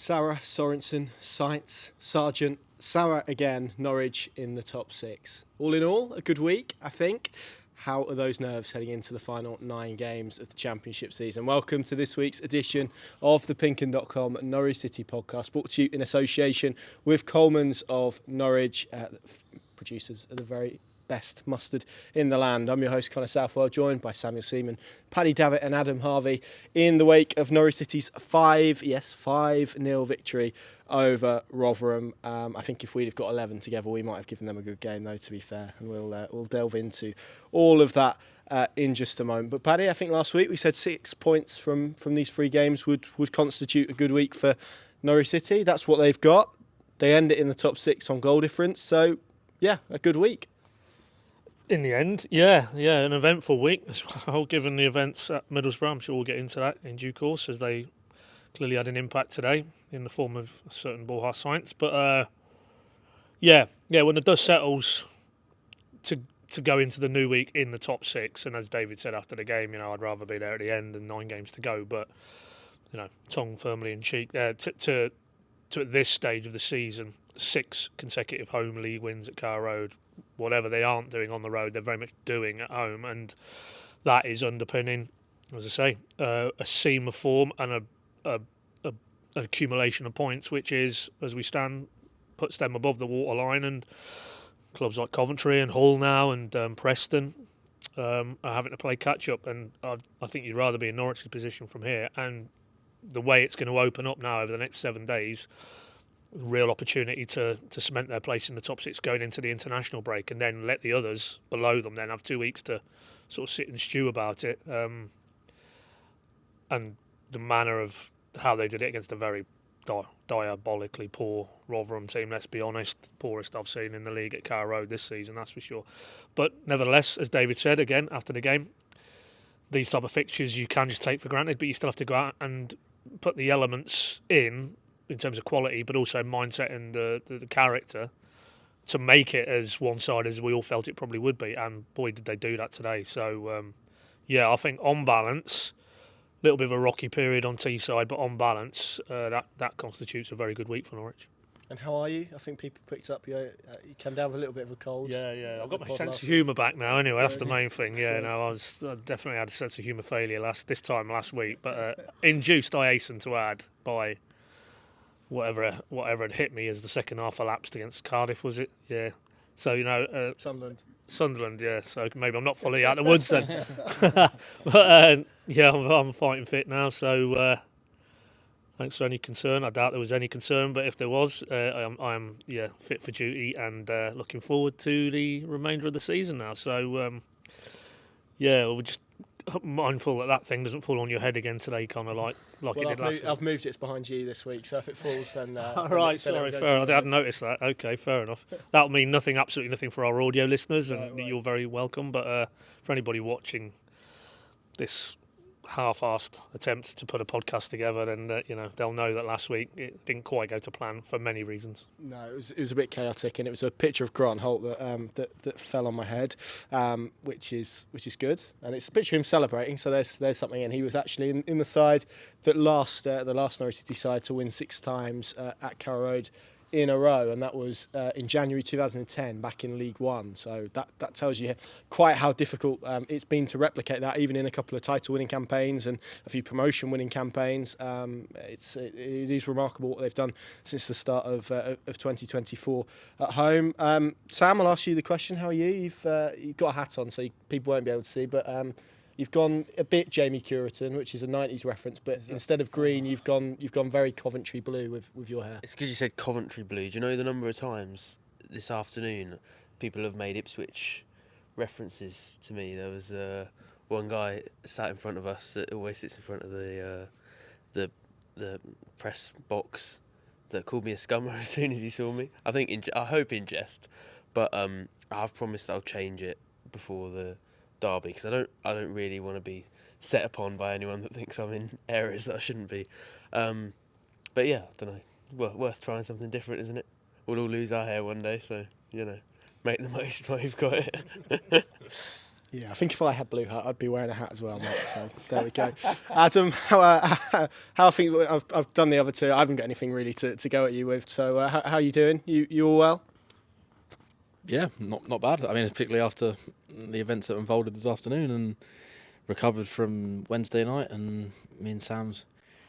Sara, Sorensen, Sainz, Sargent, Sara again, Norwich in the top 6. All in all, a good week, I think. How are those nerves heading into the final 9 games of the Championship season? Welcome to this week's edition of the PinkUn.com Norwich City podcast, brought to you in association with Coleman's of Norwich, producers of the very best mustard in the land. I'm your host, Connor Southwell, joined by Seaman, Paddy Davitt and Adam Harvey in the wake of Norwich City's 5-0 victory over Rotherham. I think if we'd have got 11 together, we might have given them a good game, though, to be fair. And we'll delve into all of that in just a moment. But Paddy, I think last week we said 6 points from these 3 games would constitute a good week for Norwich City. That's what they've got. They end it in the top 6 on goal difference. So, yeah, a good week. In the end, yeah, an eventful week as well, given the events at Middlesbrough. I'm sure we'll get into that in due course, as they clearly had an impact today in the form of a certain Borja Sainz. But when the dust settles to go into the new week in the top 6, and as David said after the game, I'd rather be there at the end than 9 games to go. But tongue firmly in cheek there to at this stage of the season, 6 consecutive home league wins at Carrow Road. Whatever they aren't doing on the road, they're very much doing at home, and that is underpinning, as I say, a seam of form and an accumulation of points, which is, as we stand, puts them above the waterline. And clubs like Coventry and Hull now and Preston are having to play catch up. And I think you'd rather be in Norwich's position from here. And the way it's going to open up now over the next 7 days, real opportunity to cement their place in the top 6 going into the international break, and then let the others below them then have 2 weeks to sort of sit and stew about it. And the manner of how they did it against a very diabolically poor Rotherham team, let's be honest, poorest I've seen in the league at Carrow Road this season, that's for sure. But nevertheless, as David said again after the game, these type of fixtures you can just take for granted, but you still have to go out and put the elements in terms of quality, but also mindset and the character to make it as one-sided as we all felt it probably would be. And boy, did they do that today. So, I think on balance, a little bit of a rocky period on Teesside, but on balance, that constitutes a very good week for Norwich. And how are you? I think people picked up you came down with a little bit of a cold. Yeah. I've got my sense of humour back now. Anyway, that's the main thing. I definitely had a sense of humour failure last week, but induced, I hasten to add, by whatever had hit me as the second half elapsed against Cardiff, was it? Yeah. So Sunderland, yeah. So maybe I'm not fully out of the woods then. But I'm fighting fit now. So thanks for any concern. I doubt there was any concern, but if there was, I'm fit for duty and looking forward to the remainder of the season now. So we're just mindful that thing doesn't fall on your head again today, kind of like it did last week. I've moved it behind you this week, so if it falls, then... right, sorry, fair. I hadn't noticed that. Okay, fair enough. That'll mean absolutely nothing for our audio listeners, and you're very welcome. But for anybody watching this half-assed attempt to put a podcast together, then they'll know that last week it didn't quite go to plan for many reasons. No, it was a bit chaotic, and it was a picture of Grant Holt that fell on my head, which is good, and it's a picture of him celebrating. So there's something, and he was actually in the side that lost the last Norwich City side to win 6 times at Carrow Road in a row, and that was in January 2010 back in League One. So that tells you quite how difficult it's been to replicate that, even in a couple of title winning campaigns and a few promotion winning campaigns. It is remarkable what they've done since the start of 2024 at home. Sam, I'll ask you the question. How are you? You've got a hat on, so people won't be able to see, but you've gone a bit Jamie Curitan, which is a 90s reference, but instead of green, you've gone very Coventry blue with your hair. It's because you said Coventry blue. Do you know the number of times this afternoon people have made Ipswich references to me? There was one guy sat in front of us that always sits in front of the press box that called me a scummer as soon as he saw me. I hope in jest, but I've promised I'll change it before the derby, because I don't really want to be set upon by anyone that thinks I'm in areas that I shouldn't be. But yeah, I don't know. Worth trying something different, isn't it? We'll all lose our hair one day, so make the most while you've got it. Yeah, I think if I had blue hat, I'd be wearing a hat as well, mate. So there we go. Adam, how I think I've done the other two. I haven't got anything really to go at you with. So how are you doing? You all well? Yeah, not bad. I mean, particularly after the events that unfolded this afternoon and recovered from Wednesday night, and me and Sam's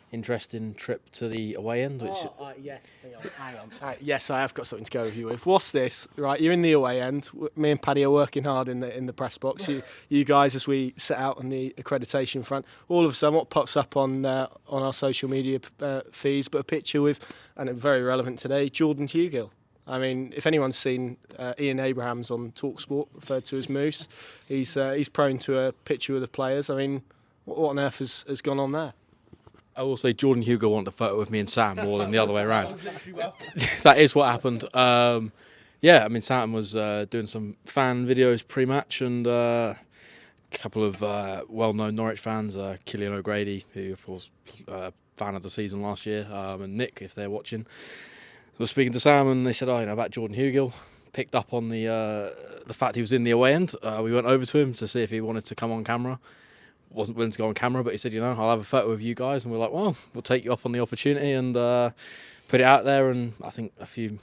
interesting trip to the away end. Which yes, hang on. Yes, I have got something to go with you with. What's this? Right, you're in the away end. Me and Paddy are working hard in the press box. You guys, as we set out on the accreditation front, all of a sudden, what pops up on our social media feeds, but a picture with, and it's very relevant today, Jordan Hugill. I mean, if anyone's seen Ian Abrahams on TalkSport, referred to as Moose, he's prone to a picture with the players. I mean, what on earth has gone on there? I will say Jordan Hugo wanted a photo with me and Sam more than the other way around. That is what happened. Yeah, I mean, Sam was doing some fan videos pre-match, and a couple of well-known Norwich fans, Killian O'Grady, who of course was fan of the season last year, and Nick, if they're watching, was speaking to Sam, and they said, about Jordan Hugill. Picked up on the fact he was in the away end. We went over to him to see if he wanted to come on camera. Wasn't willing to go on camera, but he said, I'll have a photo of you guys, and we're like, well, we'll take you up on the opportunity and put it out there. And I think a few,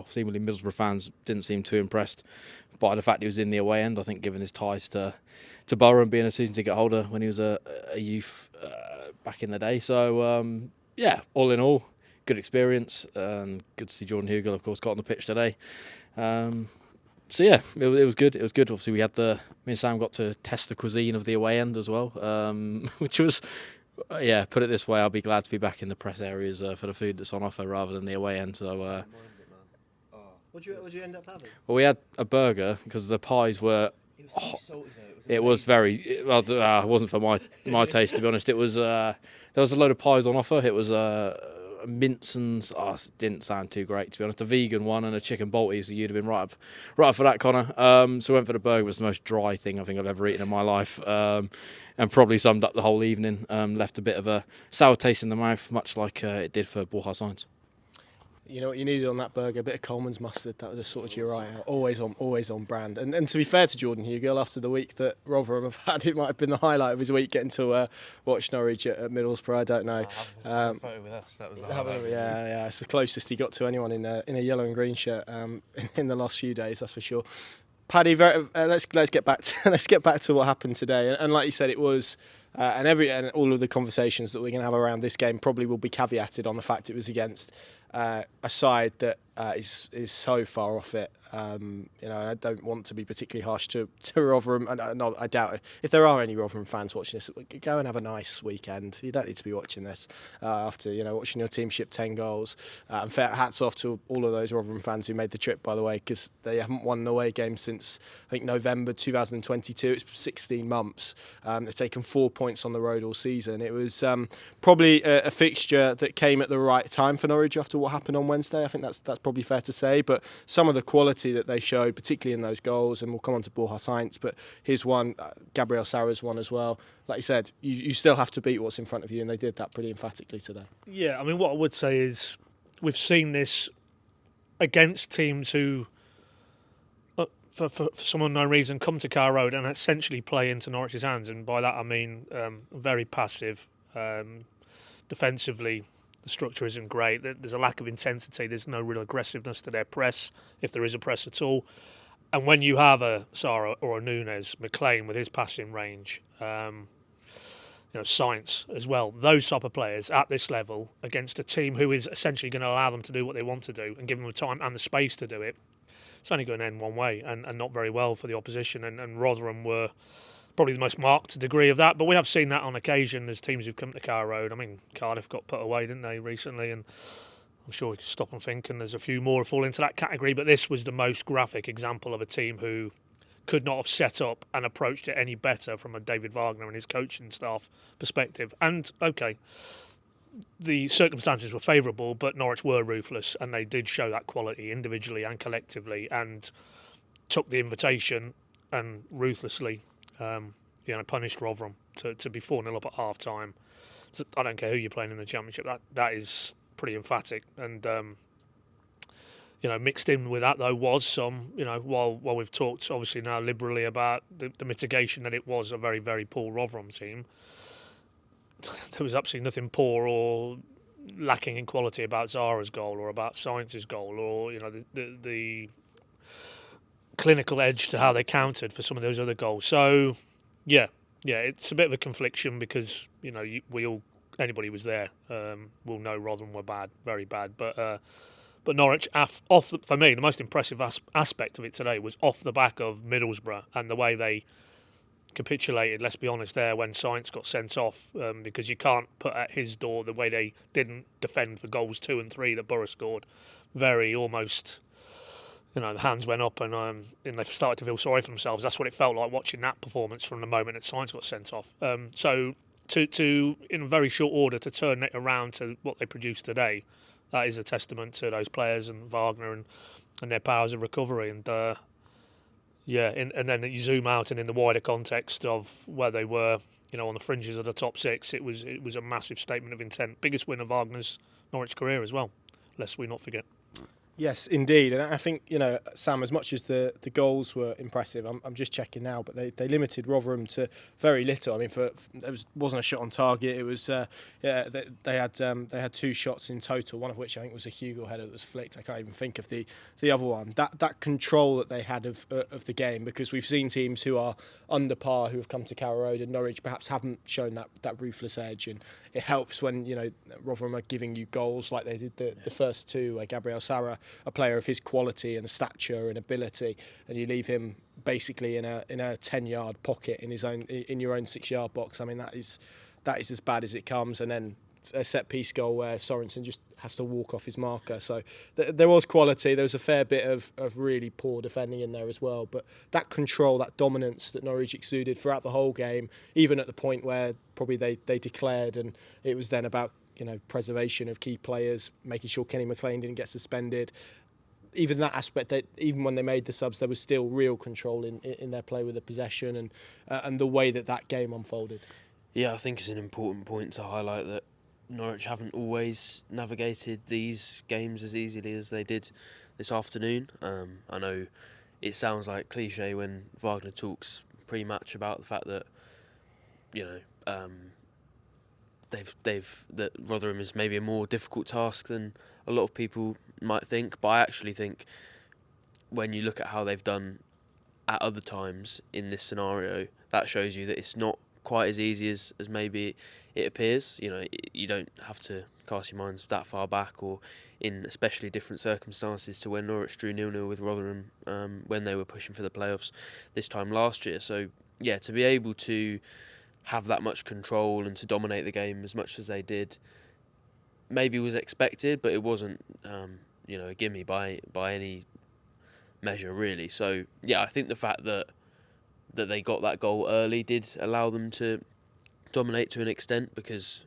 seemingly Middlesbrough fans didn't seem too impressed by the fact he was in the away end. I think given his ties to Borough and being a season ticket holder when he was a youth back in the day. So all in all, good experience, and good to see Jordan Hugill, of course, got on the pitch today. So yeah, it was good. It was good. Obviously, me and Sam got to test the cuisine of the away end as well, which was, put it this way, I'll be glad to be back in the press areas for the food that's on offer rather than the away end. So, What did you end up having? Well, we had a burger because the pies were. It was so salty though. It was very well. It wasn't for my taste, to be honest. It was there was a load of pies on offer. It was mince and it didn't sound too great, to be honest. A vegan one and a chicken balti, so you'd have been right up for that, Connor. So went for the burger. It was the most dry thing I think I've ever eaten in my life, and probably summed up the whole evening. Left a bit of a sour taste in the mouth, much like it did for Sainz. You know what you needed on that burger? A bit of Coleman's mustard. That would have sorted you right out. Always on brand. And to be fair to Jordan Hugill, after the week that Rotherham have had, it might have been the highlight of his week getting to watch Norwich at Middlesbrough. I don't know. Have a photo with us. That was the highlight. Yeah. It's the closest he got to anyone in a yellow and green shirt in the last few days. That's for sure. Paddy, let's get back to what happened today. And like you said, it was. And all of the conversations that we're going to have around this game probably will be caveated on the fact it was against a side that is so far off it. I don't want to be particularly harsh to Rotherham. I doubt it. If there are any Rotherham fans watching this, go and have a nice weekend. You don't need to be watching this after watching your team ship 10 goals. And fair hats off to all of those Rotherham fans who made the trip, by the way, because they haven't won an away game since I think November 2022. It's 16 months. They've taken 4 points on the road all season. It was probably a fixture that came at the right time for Norwich after what happened on Wednesday. I think that's probably fair to say. But some of the quality that they showed, particularly in those goals, and we'll come on to Sainz, but his one, Gabriel Sara's one as well. Like you said, you still have to beat what's in front of you, and they did that pretty emphatically today. Yeah, I mean, what I would say is we've seen this against teams who, for some unknown reason, come to Carrow Road and essentially play into Norwich's hands, and by that I mean very passive. Defensively, the structure isn't great. There's a lack of intensity. There's no real aggressiveness to their press, if there is a press at all. And when you have a Sara or a Nunes, McLean with his passing range, Sainz as well, those type of players at this level against a team who is essentially going to allow them to do what they want to do and give them the time and the space to do it, it's only going to end one way and not very well for the opposition. And Rotherham were probably the most marked degree of that, but we have seen that on occasion. There's teams who've come to Carrow Road. I mean, Cardiff got put away, didn't they, recently? And I'm sure we could stop and think, and there's a few more who fall into that category, but this was the most graphic example of a team who could not have set up and approached it any better from a David Wagner and his coaching staff perspective. And, okay, the circumstances were favourable, but Norwich were ruthless, and they did show that quality individually and collectively, and took the invitation and ruthlessly punished Rotherham to be 4-0 up at half time. So I don't care who you're playing in the Championship, that is pretty emphatic. And Mixed in with that though was some, while we've talked obviously now liberally about the mitigation that it was a very, very poor Rotherham team, there was absolutely nothing poor or lacking in quality about Zara's goal or about Sainz's goal, or the clinical edge to how they countered for some of those other goals. So yeah, it's a bit of a confliction because anybody who was there will know Rotherham were bad, very bad, but Norwich for me the most impressive aspect of it today was off the back of Middlesbrough and the way they capitulated, let's be honest, there when Sainz got sent off, because you can't put at his door the way they didn't defend for goals 2 and 3 that Borough scored. Very almost, the hands went up and they started to feel sorry for themselves. That's what it felt like watching that performance from the moment that Sainz got sent off. So to in very short order to turn it around to what they produced today, that is a testament to those players and Wagner and their powers of recovery. And and then you zoom out and in the wider context of where they were, on the fringes of the top 6, it was a massive statement of intent. Biggest win of Wagner's Norwich career as well, lest we not forget. Yes, indeed. And I think, Sam, as much as the goals were impressive, I'm just checking now, but they limited Rotherham to very little. I mean, there wasn't a shot on target. It was they had 2 shots in total, one of which I think was a Hugo header that was flicked. I can't even think of the other one. That control that they had of the game, because we've seen teams who are under par who have come to Carrow Road, and Norwich perhaps haven't shown that ruthless edge, and it helps when Rotherham are giving you goals like they did the first 2, where Gabriel Sara, a player of his quality and stature and ability, and you leave him basically in a 10-yard pocket in your own 6-yard box. I mean, that is as bad as it comes. And then a set piece goal where Sorensen just has to walk off his marker. So there was quality. There was a fair bit of really poor defending in there as well. But that control, that dominance that Norwich exuded throughout the whole game, even at the point where probably they declared, and it was then about preservation of key players, making sure Kenny McLean didn't get suspended. Even that aspect, that even when they made the subs, there was still real control in their play with the possession and the way that game unfolded. Yeah, I think it's an important point to highlight that Norwich haven't always navigated these games as easily as they did this afternoon. I know it sounds like cliche when Wagner talks pre-match about the fact that that Rotherham is maybe a more difficult task than a lot of people might think, but I actually think when you look at how they've done at other times in this scenario, that shows you that it's not quite as easy as maybe it appears. You don't have to cast your minds that far back, or in especially different circumstances to when Norwich drew 0-0 with Rotherham when they were pushing for the playoffs this time last year. So yeah, to be able to have that much control and to dominate the game as much as they did maybe was expected, but it wasn't a gimme by any measure really. So yeah, I think the fact that they got that goal early did allow them to dominate to an extent, because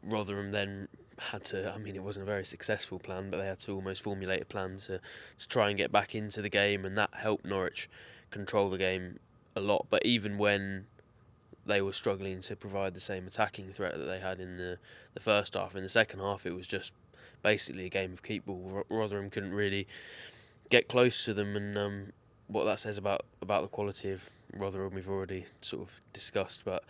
Rotherham then had to, it wasn't a very successful plan, but they had to almost formulate a plan to try and get back into the game, and that helped Norwich control the game a lot. But even when they were struggling to provide the same attacking threat that they had in the first half, in the second half it was just basically a game of keep ball. Rotherham couldn't really get close to them, and what that says about the quality of Rotherham we've already sort of discussed. But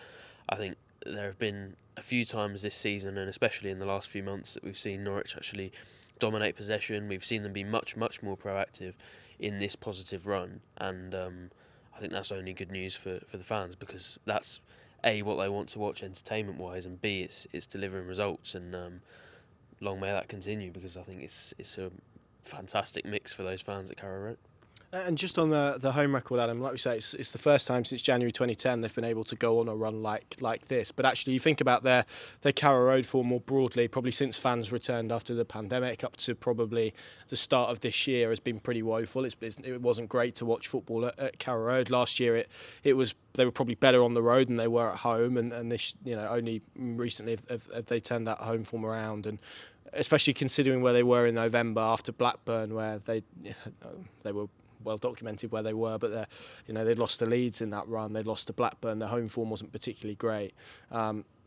I think there have been a few times this season, and especially in the last few months, that we've seen Norwich actually dominate possession. We've seen them be much, much more proactive in this positive run, and I think that's only good news for the fans, because that's A, what they want to watch entertainment wise, and B, it's delivering results, and long may that continue, because I think it's a fantastic mix for those fans at Carrow Road. And just on the home record, Adam, like we say, it's the first time since January 2010 they've been able to go on a run like this. But actually, you think about their Carrow Road form more broadly, probably since fans returned after the pandemic up to probably the start of this year has been pretty woeful. It wasn't great to watch football at Carrow Road. Last year, they were probably better on the road than they were at home, and this only recently have they turned that home form around. And especially considering where they were in November after Blackburn, where they were well documented where they were, but they lost to Leeds in that run. They lost to Blackburn. Their home form wasn't particularly great.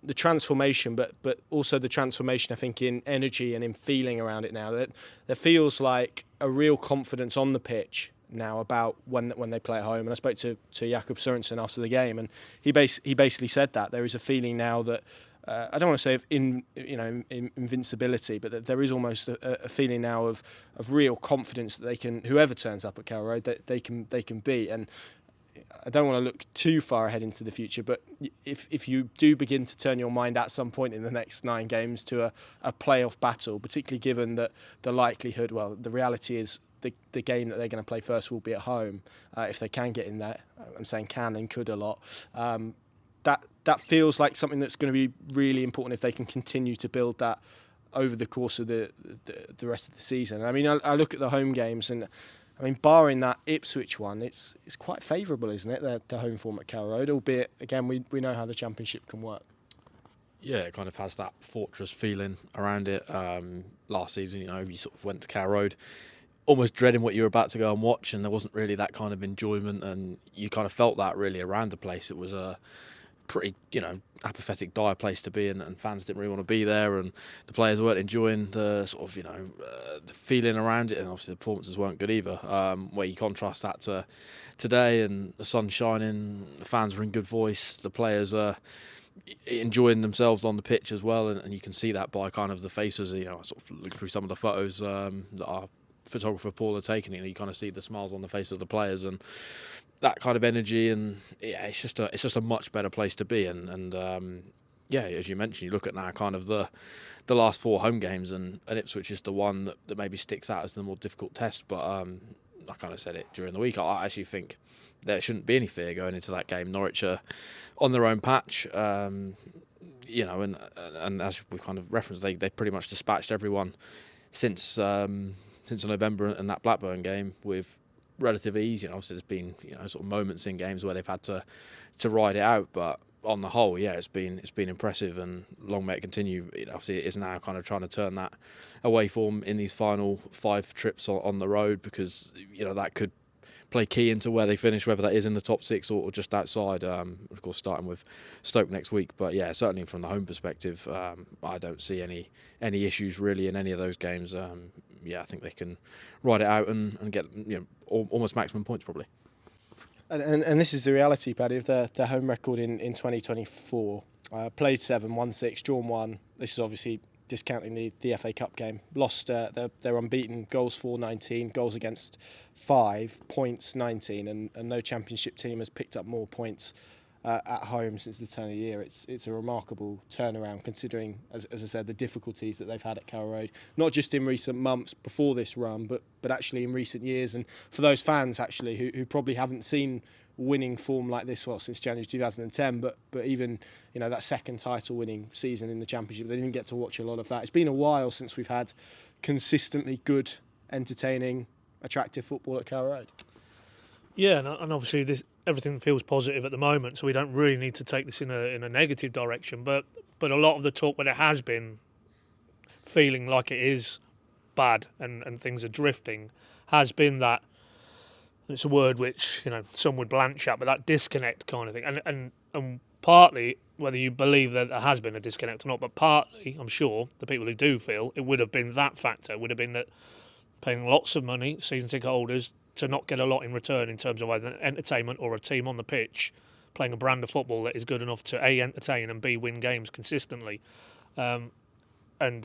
the transformation, but also the transformation, I think, in energy and in feeling around it now. That there feels like a real confidence on the pitch now about when they play at home. And I spoke to Jakob Sorensen after the game, and he basically said that there is a feeling now that I don't want to say of invincibility, but that there is almost a feeling now of real confidence that they can, whoever turns up at Carrow Road, that they can beat. And I don't want to look too far ahead into the future, but if you do begin to turn your mind at some point in the next 9 games to a playoff battle, particularly given that the likelihood, well, the reality is the game that they're going to play first will be at home, if they can get in there. I'm saying can and could a lot. That feels like something that's going to be really important if they can continue to build that over the course of the rest of the season. I mean, I look at the home games, and I mean, barring that Ipswich one, it's quite favourable, isn't it? The home form at Carrow Road, albeit again we know how the Championship can work. Yeah, it kind of has that fortress feeling around it. Last season, you sort of went to Carrow Road almost dreading what you were about to go and watch, and there wasn't really that kind of enjoyment, and you kind of felt that really around the place. It was a pretty, apathetic, dire place to be, and fans didn't really want to be there, and the players weren't enjoying the sort of, the feeling around it, and obviously the performances weren't good either. Where you contrast that to today, and the sun's shining, the fans are in good voice, the players are enjoying themselves on the pitch as well, and you can see that by kind of the faces. I sort of look through some of the photos that our photographer Paul had taken, you kind of see the smiles on the face of the players and that kind of energy, and yeah, it's just a much better place to be. And yeah, as you mentioned, you look at now kind of the last 4 home games, and Ipswich is the one that maybe sticks out as the more difficult test. But I kind of said it during the week, I actually think there shouldn't be any fear going into that game. Norwich are on their own patch, and as we kind of referenced, they pretty much dispatched everyone since November and that Blackburn game with relative ease. Obviously there's been sort of moments in games where they've had to ride it out, but on the whole, yeah, it's been impressive, and long may it continue. Obviously it is now kind of trying to turn that away form in these final 5 trips on the road, because that could play key into where they finish, whether that is in the top 6 or just outside. Of course, starting with Stoke next week. But yeah, certainly from the home perspective, I don't see any issues really in any of those games. I think they can ride it out and get almost maximum points probably. And this is the reality, Paddy, of their home record in 2024. Played 7, won 6, drawn 1. This is obviously discounting the FA Cup game. Lost, they're unbeaten, goals for 19, goals against 5, points 19, and no Championship team has picked up more points at home since the turn of the year. It's a remarkable turnaround, considering, as I said, the difficulties that they've had at Carrow Road, not just in recent months before this run, but actually in recent years. And for those fans actually who probably haven't seen winning form like this since January 2010, but even that second title winning season in the Championship, they didn't get to watch a lot of that. It's been a while since we've had consistently good, entertaining, attractive football at Carrow Road. Yeah, and obviously everything feels positive at the moment, so we don't really need to take this in a negative direction. But a lot of the talk, when it has been feeling like it is bad and things are drifting, has been that. It's a word which some would blanch at, but that disconnect kind of thing, and partly, whether you believe that there has been a disconnect or not, but partly, I'm sure the people who do feel it would have been that factor. It would have been that paying lots of money, season ticket holders, to not get a lot in return in terms of either entertainment or a team on the pitch playing a brand of football that is good enough to A, entertain, and B, win games consistently. And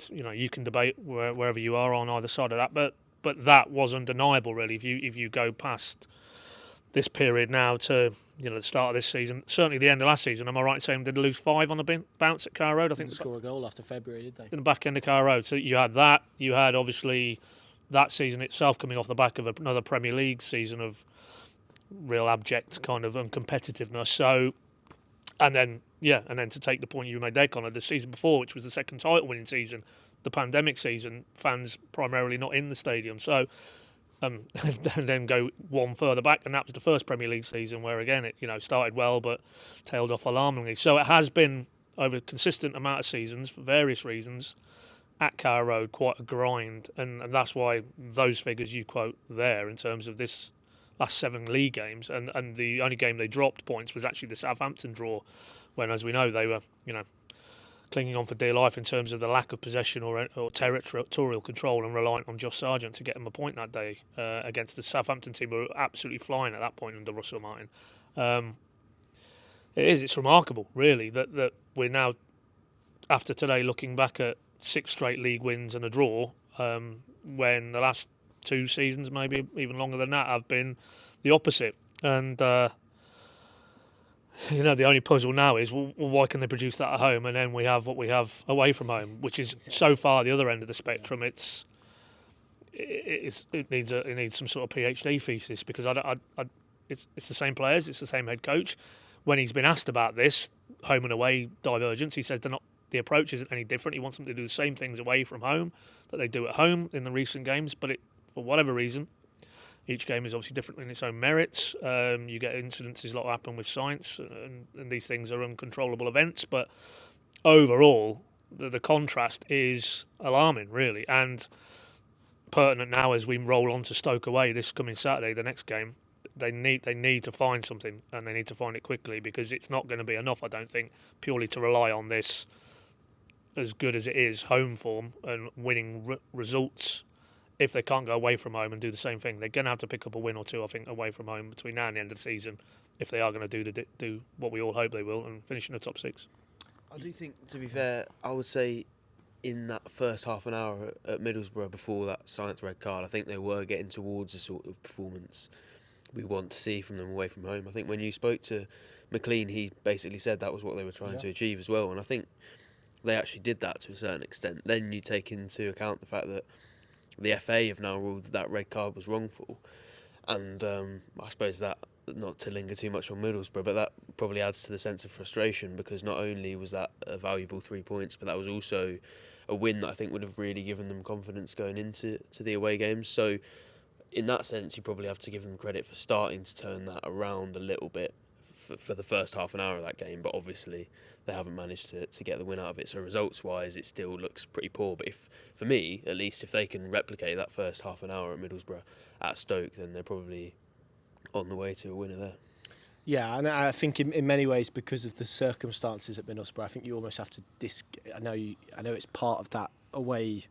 you can debate wherever you are on either side of that, but that was undeniable, really. If you go past this period now to the start of this season, certainly the end of last season, am I right in saying did they lose 5 on the bounce at Carrow Road? I think didn't score a goal after February, did they? In the back end of Carrow Road. So you had that. You had obviously that season itself coming off the back of another Premier League season of real abject kind of uncompetitiveness. So, and then to take the point you made there, Connor, the season before, which was the second title winning season, the pandemic season, fans primarily not in the stadium. So, and then go one further back, and that was the first Premier League season where again it started well but tailed off alarmingly. So it has been over a consistent amount of seasons for various reasons at Carrow Road quite a grind, and that's why those figures you quote there in terms of this last 7 league games, and the only game they dropped points was actually the Southampton draw, when, as we know, they were clinging on for dear life in terms of the lack of possession or territorial control, and reliant on Josh Sargent to get them a point that day against the Southampton team, who were absolutely flying at that point under Russell Martin. It's remarkable, really, that we're now, after today, looking back at 6 straight league wins and a draw, when the last 2 seasons, maybe even longer than that, have been the opposite. And the only puzzle now is, well, why can they produce that at home, and then we have what we have away from home, which is so far the other end of the spectrum. It needs some sort of PhD thesis, because it's the same players, it's the same head coach. When he's been asked about this home and away divergence, he says the approach isn't any different. He wants them to do the same things away from home that they do at home in the recent games, but for whatever reason, each game is obviously different in its own merits. You get incidences like what happened with Sainz, and these things are uncontrollable events. But overall, the contrast is alarming, really, and pertinent now as we roll on to Stoke away this coming Saturday, the next game. They need to find something, and they need to find it quickly, because it's not going to be enough, I don't think, purely to rely on this, as good as it is, home form and winning results. If they can't go away from home and do the same thing, they're going to have to pick up a win or 2, I think, away from home between now and the end of the season, if they are going to do what we all hope they will and finish in the top 6. I do think, to be fair, I would say in that first half an hour at Middlesbrough before that Sainz red card, I think they were getting towards the sort of performance we want to see from them away from home. I think when you spoke to McLean, he basically said that was what they were trying to achieve as well, and I think they actually did that to a certain extent. Then you take into account the fact that the FA have now ruled that red card was wrongful, and I suppose that, not to linger too much on Middlesbrough, but that probably adds to the sense of frustration, because not only was that a valuable 3 points, but that was also a win that I think would have really given them confidence going into the away games. So in that sense, you probably have to give them credit for starting to turn that around a little bit for the first half an hour of that game, but obviously they haven't managed to get the win out of it. So results-wise, it still looks pretty poor. But for me, at least, if they can replicate that first half an hour at Middlesbrough at Stoke, then they're probably on the way to a winner there. Yeah, and I think in many ways, because of the circumstances at Middlesbrough, I think you almost have to I know it's part of that away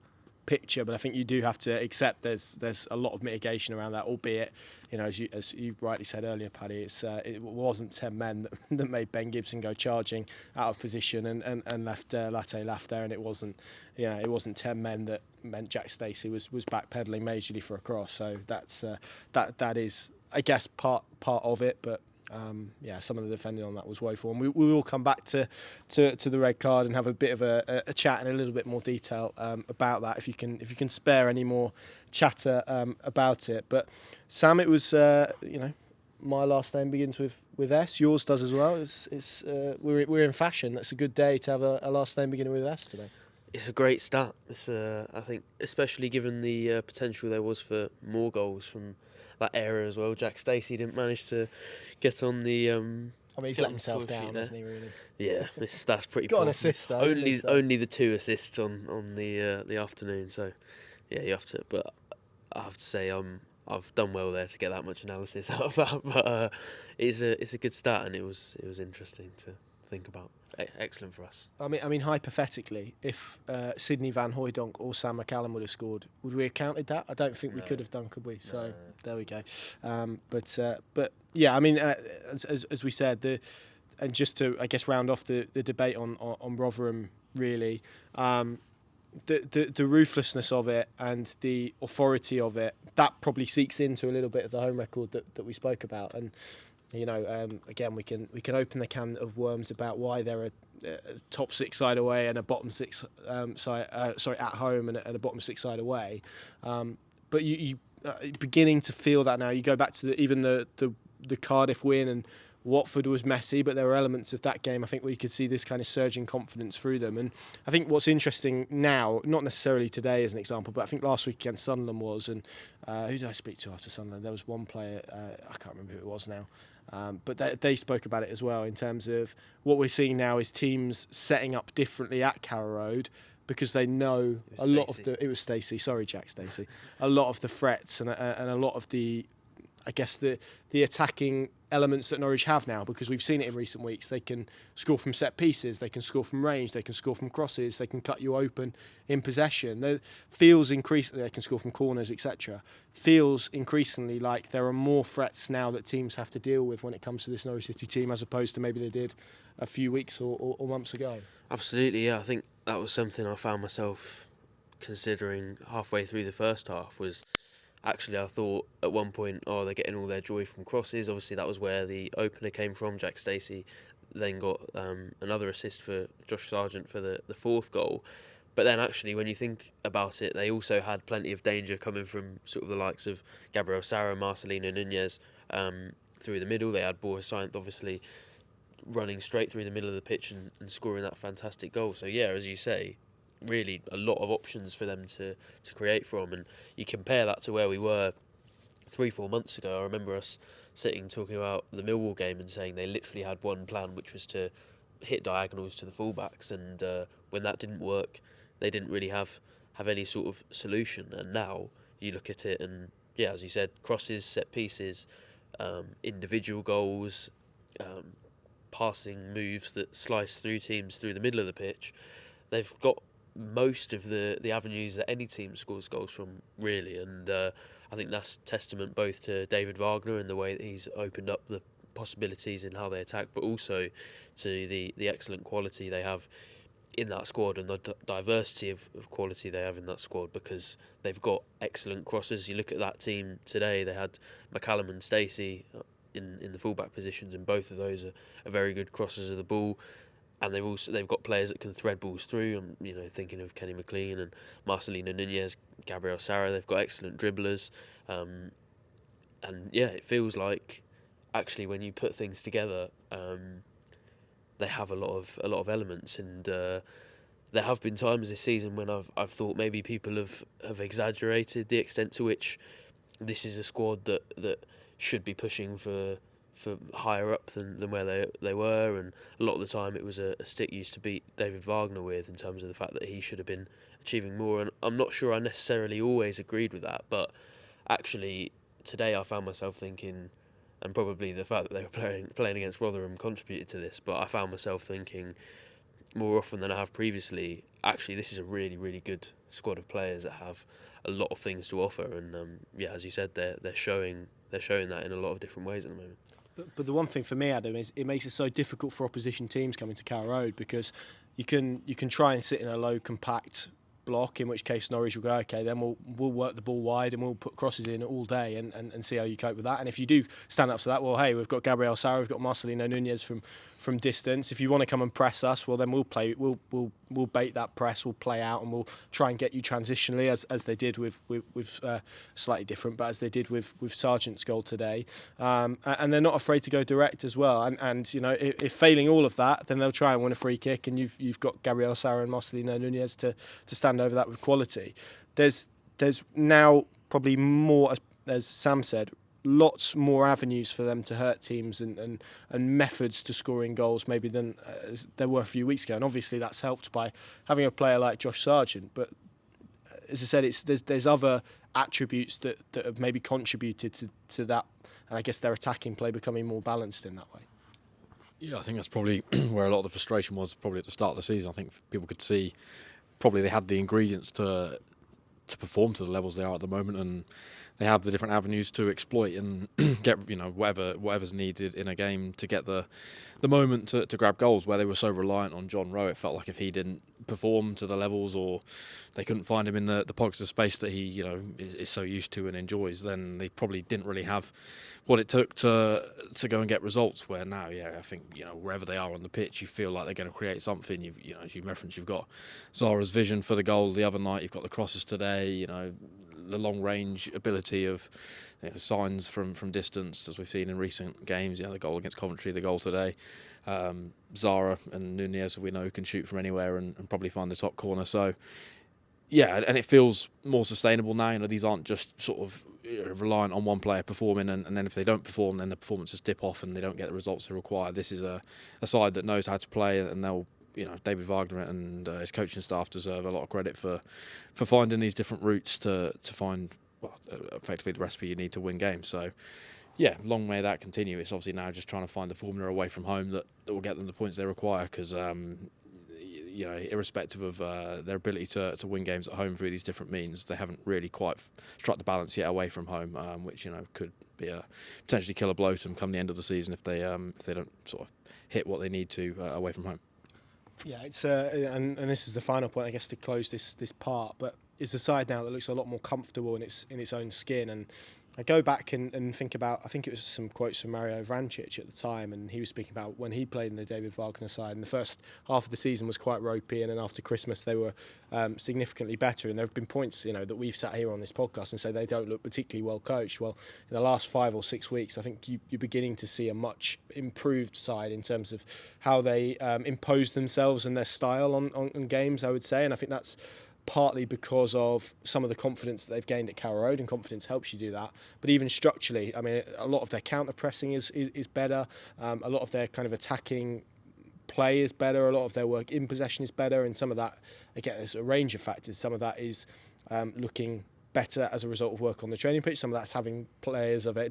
picture, but I think you do have to accept there's a lot of mitigation around that, albeit, as you rightly said earlier, Paddy, it wasn't 10 men that made Ben Gibson go charging out of position and left Latte Laugh there, and it wasn't 10 men that meant Jack Stacey was backpedaling majorly for a cross. So that is, I guess, part of it, but some of the defending on that was woeful, and we will come back to the red card and have a bit of a chat in a little bit more detail about that, if you can spare any more chatter about it. But Sam, it was my last name begins with S. Yours does as well. We're in fashion. That's a good day to have a last name beginning with S today. It's a great start. I think, especially given the potential there was for more goals from that era as well. Jack Stacey didn't manage to get on the. He's let himself down, hasn't he? Really? Yeah, that's pretty. Got an assist though. Only the 2 assists on the afternoon. So yeah, you have to. But I have to say, I've done well there to get that much analysis out of that. But it's a good start, and it was interesting to think about. Excellent for us. I mean, hypothetically, if Sidney Van Hooijdonk or Sam McCallum would have scored, would we have counted that? I don't think we could have done, could we? So there we go. But yeah, I mean, as we said, and just to, I guess, round off the debate on Rotherham, really, the ruthlessness of it and the authority of it, that probably seeks into a little bit of the home record that we spoke about. And again, we can open the can of worms about why they're a top 6 side away and a bottom 6 side, at home and a bottom 6 side away. But you beginning to feel that now. You go back to even the Cardiff win, and Watford was messy, but there were elements of that game, I think, where you could see this kind of surging confidence through them. And I think what's interesting now, not necessarily today as an example, but I think last week against Sunderland was, and who did I speak to after Sunderland? There was one player, I can't remember who it was now. But they spoke about it as well, in terms of what we're seeing now is teams setting up differently at Carrow Road, because they know a lot of the... It was Stacey. Sorry, Jack Stacey. A lot of the threats and a lot of the, I guess, the attacking elements that Norwich have now, because we've seen it in recent weeks. They can score from set pieces, they can score from range, they can score from crosses, they can cut you open in possession. They feels increasingly they can score from corners, etc. Feels increasingly like there are more threats now that teams have to deal with when it comes to this Norwich City team, as opposed to maybe they did a few weeks or months ago. Absolutely, yeah. I think that was something I found myself considering halfway through the first half. Was actually, I thought at one point, they're getting all their joy from crosses. Obviously, that was where the opener came from. Jack Stacey then got another assist for Josh Sargent for the fourth goal. But then actually, when you think about it, they also had plenty of danger coming from sort of the likes of Gabriel Sara, Marcelino Nunez through the middle. They had Sainz obviously running straight through the middle of the pitch and scoring that fantastic goal. So yeah, as you say, really a lot of options for them to create from. And you compare that to where we were 3-4 months ago. I remember us sitting talking about the Millwall game and saying they literally had one plan, which was to hit diagonals to the fullbacks, and when that didn't work, they didn't really have any sort of solution. And now you look at it and, yeah, as you said, crosses, set pieces, individual goals, passing moves that slice through teams through the middle of the pitch. They've got most of the avenues that any team scores goals from, really, and I think that's testament both to David Wagner and the way that he's opened up the possibilities in how they attack, but also to the excellent quality they have in that squad and the diversity of quality they have in that squad, because they've got excellent crossers. You look at that team today, they had McCallum and Stacey in the fullback positions, and both of those are very good crossers of the ball. And they've got players that can thread balls through. I'm thinking of Kenny McLean and Marcelino Nunez, Gabriel Sara. They've got excellent dribblers, and yeah, it feels like actually when you put things together, they have a lot of elements. And there have been times this season when I've thought maybe people have exaggerated the extent to which this is a squad that should be pushing for higher up than where they were, and a lot of the time it was a stick used to beat David Wagner with, in terms of the fact that he should have been achieving more. And I'm not sure I necessarily always agreed with that, but actually today I found myself thinking, and probably the fact that they were playing against Rotherham contributed to this, but I found myself thinking more often than I have previously, actually this is a really, really good squad of players that have a lot of things to offer. And yeah, as you said, they're showing that in a lot of different ways at the moment. But the one thing for me, Adam, is it makes it so difficult for opposition teams coming to Carrow Road, because you can try and sit in a low, compact block, in which case Norwich will go, okay, then we'll work the ball wide and we'll put crosses in all day and see how you cope with that. And if you do stand up to that, well, hey, we've got Gabriel Sara, we've got Marcelino Nunez from distance. If you want to come and press us, well, then we'll bait that press, we'll play out, and we'll try and get you transitionally, as they did with slightly different, but as they did with Sargent's goal today. And they're not afraid to go direct as well. And if failing all of that, then they'll try and win a free kick, and you've got Gabriel Sara and Marcelino Nunez to stand over that with quality. There's now probably more, as Sam said, lots more avenues for them to hurt teams and methods to scoring goals maybe than there were a few weeks ago. And obviously that's helped by having a player like Josh Sargent. But as I said, there's other attributes that have maybe contributed to that, and I guess their attacking play becoming more balanced in that way. Yeah, I think that's probably where a lot of the frustration was probably at the start of the season. I think people could see probably they had the ingredients to perform to the levels they are at the moment, and they have the different avenues to exploit and get whatever's needed in a game to get the moment to grab goals. Where they were so reliant on John Rowe, it felt like if he didn't perform to the levels, or they couldn't find him in the pockets of space that he is so used to and enjoys, then they probably didn't really have what it took to go and get results. Where now, I think wherever they are on the pitch, you feel like they're going to create something. As you referenced, you've got Zara's vision for the goal the other night. You've got the crosses today. The long range ability of Sainz from distance, as we've seen in recent games. The goal against Coventry, the goal today. Sara and Nunez, we know, can shoot from anywhere and probably find the top corner. So yeah, and it feels more sustainable now. These aren't just sort of reliant on one player performing, and then if they don't perform, then the performances dip off and they don't get the results they require. This is a side that knows how to play, and they'll. David Wagner and his coaching staff deserve a lot of credit for finding these different routes to find effectively the recipe you need to win games. So yeah, long may that continue. It's obviously now just trying to find the formula away from home that will get them the points they require, because you know, irrespective of their ability to win games at home through these different means, they haven't really quite struck the balance yet away from home, which, you know, could be a potentially killer blow to them come the end of the season if they don't sort of hit what they need to away from home. Yeah, it's and this is the final point, I guess, to close this part. But it's a side now that looks a lot more comfortable in its own skin. And I go back and think about, I think it was some quotes from Mario Vrancic at the time, and he was speaking about when he played in the David Wagner side, and the first half of the season was quite ropey, and then after Christmas they were significantly better. And there have been points, you know, that we've sat here on this podcast and say they don't look particularly well coached. Well, in the last 5 or 6 weeks, I think you're beginning to see a much improved side in terms of how they impose themselves and their style on games, I would say. And I think that's partly because of some of the confidence that they've gained at Carrow Road, and confidence helps you do that. But even structurally, I mean, a lot of their counter pressing is better. A lot of their kind of attacking play is better. A lot of their work in possession is better. And some of that, again, there's a range of factors. Some of that is looking better as a result of work on the training pitch. Some of that's having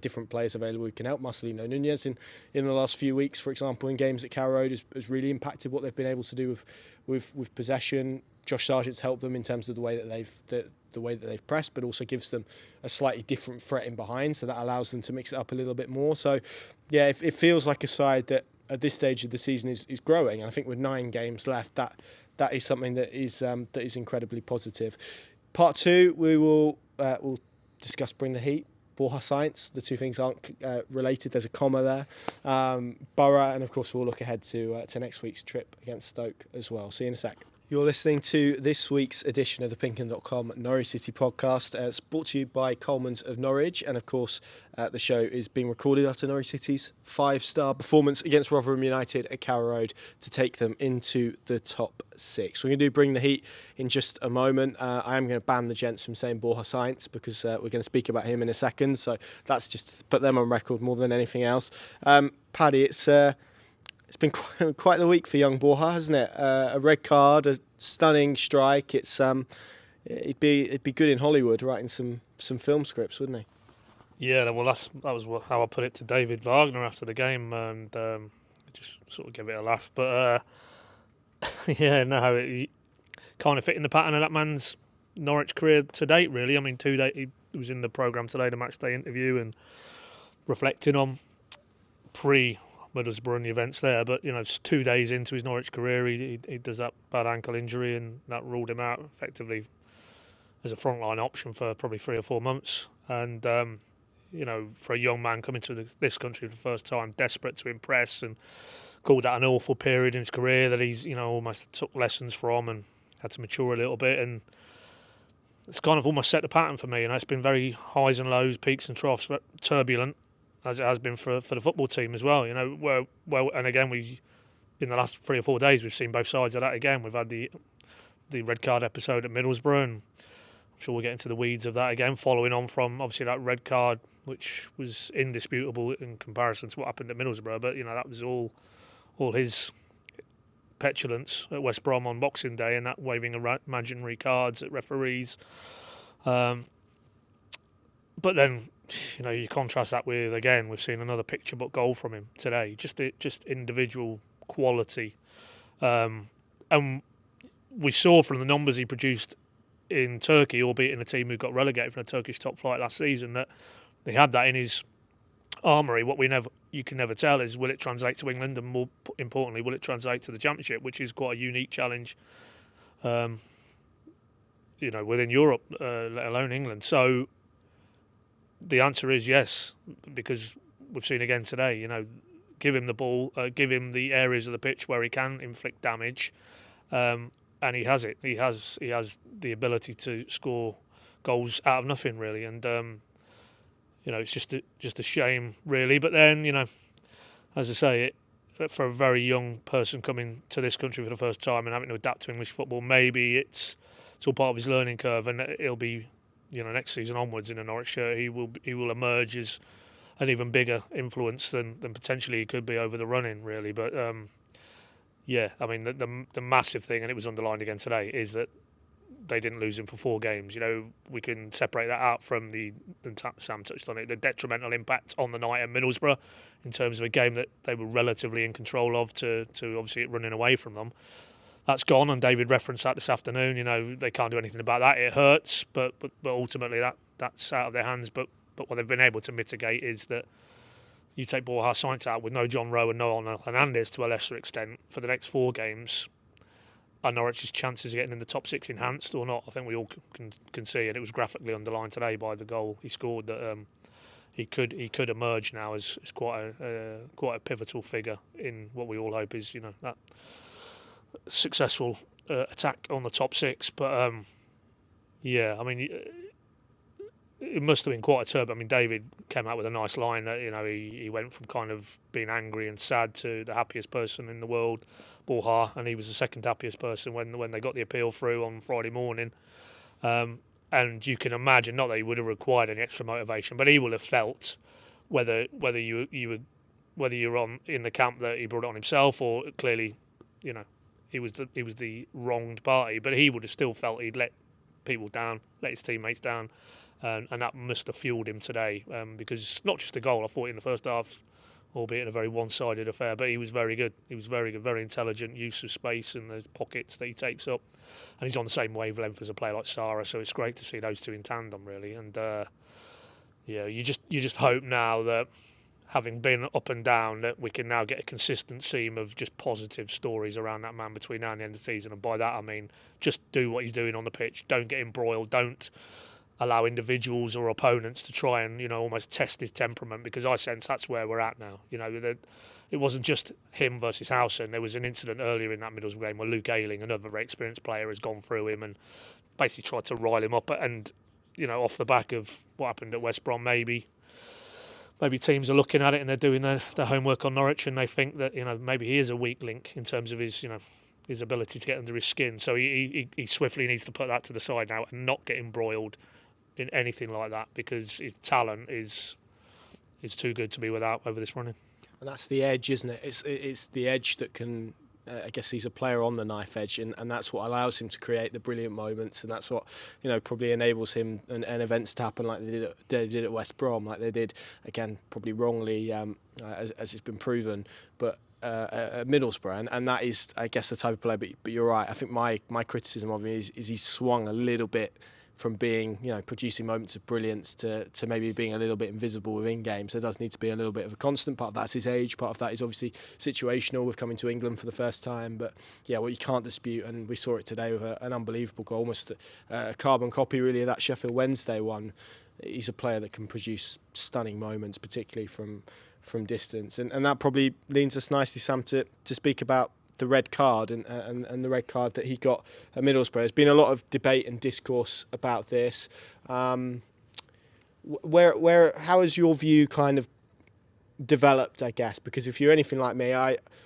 different players available who can help. Marcelino Nunez in the last few weeks, for example, in games at Carrow Road has really impacted what they've been able to do with possession. Josh Sargent's helped them in terms of the way that they've pressed, but also gives them a slightly different threat in behind, so that allows them to mix it up a little bit more. So, yeah, it feels like a side that at this stage of the season is growing, and I think with 9 games left, that is something that is incredibly positive. Part 2, we'll discuss Bring the Heat, Borja Sainz. The two things aren't related. There's a comma there. Borough, and of course we'll look ahead to next week's trip against Stoke as well. See you in a sec. You're listening to this week's edition of the PinkUn.com Norwich City podcast. It's brought to you by Coleman's of Norwich, and of course the show is being recorded after Norwich City's 5-star performance against Rotherham United at Carrow Road to take them into the top 6. We're going to do Bring the Heat in just a moment. I am going to ban the gents from saying Borja Sainz because we're going to speak about him in a second, so that's just to put them on record more than anything else. Paddy, it's been quite the week for young Borja, hasn't it? A red card, a stunning strike. It'd be good in Hollywood writing some film scripts, wouldn't he? Yeah, well, that was how I put it to David Wagner after the game, and just sort of gave it a laugh. But yeah, no, it kind of fit in the pattern of that man's Norwich career to date, really. I mean, he was in the programme today, the match day interview, and reflecting on Middlesbrough and the events there, but you know, it's 2 days into his Norwich career, he does that bad ankle injury, and that ruled him out effectively as a frontline option for probably 3 or 4 months. And you know, for a young man coming to this country for the first time, desperate to impress, and called that an awful period in his career that he's, you know, almost took lessons from and had to mature a little bit, and it's kind of almost set the pattern for me. You know, it's been very highs and lows, peaks and troughs, turbulent, as it has been for the football team as well. You know, well, and again, in the last 3 or 4 days, we've seen both sides of that again. We've had the red card episode at Middlesbrough, and I'm sure we'll get into the weeds of that again, following on from obviously that red card, which was indisputable in comparison to what happened at Middlesbrough. But you know, that was all his petulance at West Brom on Boxing Day, and that waving imaginary cards at referees. But then, you know, you contrast that with, again, we've seen another picture book goal from him today. Just individual quality, and we saw from the numbers he produced in Turkey, albeit in a team who got relegated from the Turkish top flight last season, that he had that in his armoury. What you can never tell is, will it translate to England, and more importantly, will it translate to the Championship, which is quite a unique challenge, you know, within Europe, let alone England. So the answer is yes, because we've seen again today, you know, give him the ball, give him the areas of the pitch where he can inflict damage, and he has it. He has the ability to score goals out of nothing, really. And you know, it's just a shame, really. But then, you know, as I say, for a very young person coming to this country for the first time and having to adapt to English football, maybe it's all part of his learning curve, and it'll be, you know, next season onwards in a Norwich shirt, he will emerge as an even bigger influence than potentially he could be over the run-in, really. But yeah, I mean, the massive thing, and it was underlined again today, is that they didn't lose him for 4 games. You know, we can separate that out from Sam touched on it, the detrimental impact on the night at Middlesbrough in terms of a game that they were relatively in control of to obviously it running away from them. That's gone, and David referenced that this afternoon. You know, they can't do anything about that. It hurts, but ultimately that's out of their hands. But what they've been able to mitigate is that you take Borja Sainz out with no John Rowe and no Onel Hernandez to a lesser extent for the next 4 games. Are Norwich's chances of getting in the top 6 enhanced or not? I think we all can see, and it was graphically underlined today by the goal he scored, that he could emerge now as quite a pivotal figure in what we all hope is, you know, that successful attack on the top 6. But yeah, I mean, it must have been quite a turbo. I mean, David came out with a nice line that, you know, he went from kind of being angry and sad to the happiest person in the world, Borja, and he was the second happiest person when they got the appeal through on Friday morning. And you can imagine, not that he would have required any extra motivation, but he will have felt whether you're on in the camp that he brought it on himself, or clearly, you know, he was the wronged party, but he would have still felt he'd let people down, let his teammates down. And that must have fueled him today, because it's not just a goal. I thought in the first half, albeit in a very one-sided affair, but he was very good. He was very good, very intelligent use of space and the pockets that he takes up. And he's on the same wavelength as a player like Sara, so it's great to see those two in tandem, really. And yeah, you just hope now that, having been up and down, that we can now get a consistent seam of just positive stories around that man between now and the end of the season. And by that I mean just do what he's doing on the pitch. Don't get embroiled. Don't allow individuals or opponents to try and, you know, almost test his temperament, because I sense that's where we're at now. You know, it wasn't just him versus Howson. There was an incident earlier in that Middlesbrough game where Luke Ayling, another very experienced player, has gone through him and basically tried to rile him up. And, you know, off the back of what happened at West Brom, maybe teams are looking at it and they're doing their homework on Norwich, and they think that, you know, maybe he is a weak link in terms of his, you know, his ability to get under his skin. So he swiftly needs to put that to the side now and not get embroiled in anything like that, because his talent is too good to be without over this running. And that's the edge, isn't it? It's the edge that can, I guess he's a player on the knife edge, and that's what allows him to create the brilliant moments, and that's what, you know, probably enables him and events to happen like they did at West Brom, like they did, again, probably wrongly, as it's been proven, but at Middlesbrough, and that is, I guess, the type of player. But you're right. I think my criticism of him is he's swung a little bit from being, you know, producing moments of brilliance to maybe being a little bit invisible within games. There does need to be a little bit of a constant. Part of that's his age, part of that is obviously situational with coming to England for the first time. But yeah, what you can't dispute, and we saw it today with an unbelievable goal, almost a carbon copy really of that Sheffield Wednesday one. He's a player that can produce stunning moments, particularly from distance. And that probably leads us nicely, Sam, to speak about the red card and the red card that he got at Middlesbrough. There's been a lot of debate and discourse about this. How has your view kind of developed, I guess? Because if you're anything like me,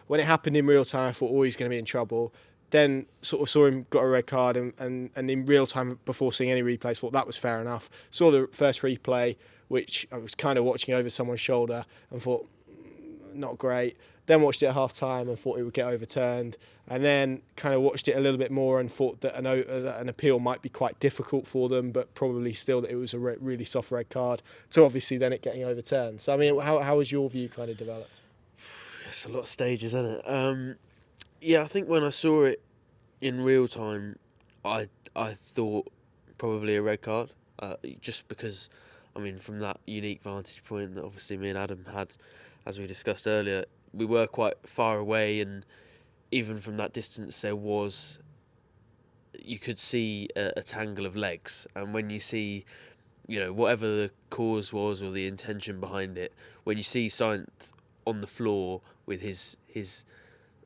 when it happened in real time, I thought, oh, he's going to be in trouble. Then sort of saw him got a red card, and in real time, before seeing any replays, thought that was fair enough. Saw the first replay, which I was kind of watching over someone's shoulder, and thought, not great. Then watched it at half time and thought it would get overturned, and then kind of watched it a little bit more and thought that an appeal might be quite difficult for them, but probably still that it was a really soft red card. So obviously then it getting overturned. So I mean, how has your view kind of developed? It's a lot of stages, isn't it? Yeah, I think when I saw it in real time, I thought probably a red card, just because, I mean, from that unique vantage point that obviously me and Adam had, as we discussed earlier, we were quite far away, and even from that distance you could see a tangle of legs. And when you see, you know, whatever the cause was or the intention behind it, when you see Sainz on the floor with his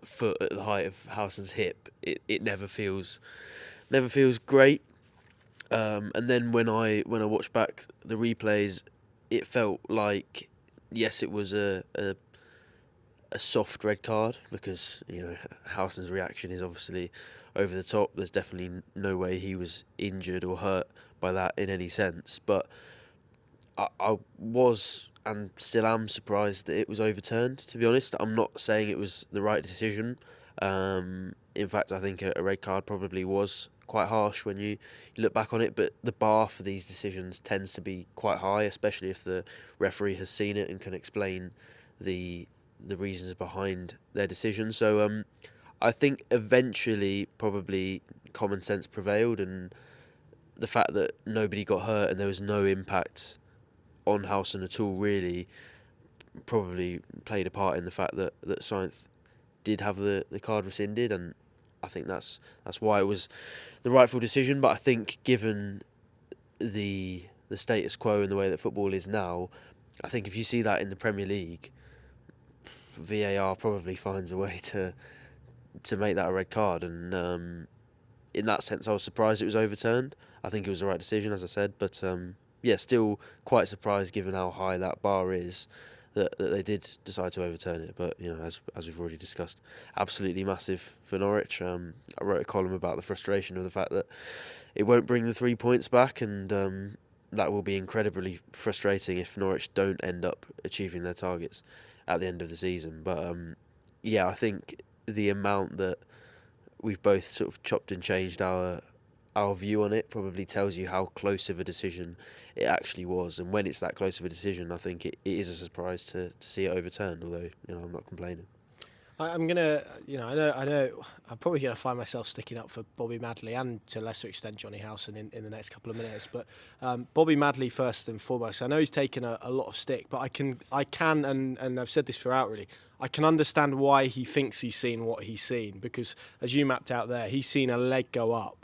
foot at the height of Howson's hip, it never feels great. And then when I watched back the replays, it felt like, yes, it was a soft red card, because, you know, Howson's reaction is obviously over the top. There's definitely no way he was injured or hurt by that in any sense. But I was and still am surprised that it was overturned, to be honest. I'm not saying it was the right decision. in fact, I think a red card probably was quite harsh when you look back on it, but the bar for these decisions tends to be quite high, especially if the referee has seen it and can explain the reasons behind their decision. So I think eventually probably common sense prevailed, and the fact that nobody got hurt and there was no impact on Howson at all really probably played a part in the fact that Sainz did have the card rescinded, and I think that's why it was the rightful decision. But I think given the status quo and the way that football is now, I think if you see that in the Premier League, VAR probably finds a way to make that a red card, and in that sense I was surprised it was overturned. I think it was the right decision, as I said, but still quite surprised given how high that bar is that they did decide to overturn it. But as we've already discussed, absolutely massive for Norwich. I wrote a column about the frustration of the fact that it won't bring the 3 points back, and that will be incredibly frustrating if Norwich don't end up achieving their targets at the end of the season. But I think the amount that we've both sort of chopped and changed our view on it probably tells you how close of a decision it actually was. And when it's that close of a decision, I think it is a surprise to see it overturned, although I'm not complaining. I'm gonna, I know, I'm probably gonna find myself sticking up for Bobby Madley and to a lesser extent Johnny Howson in the next couple of minutes. But Bobby Madley first and foremost. I know he's taken a lot of stick, but I can, and I've said this throughout really. I can understand why he thinks he's seen what he's seen, because as you mapped out there, he's seen a leg go up.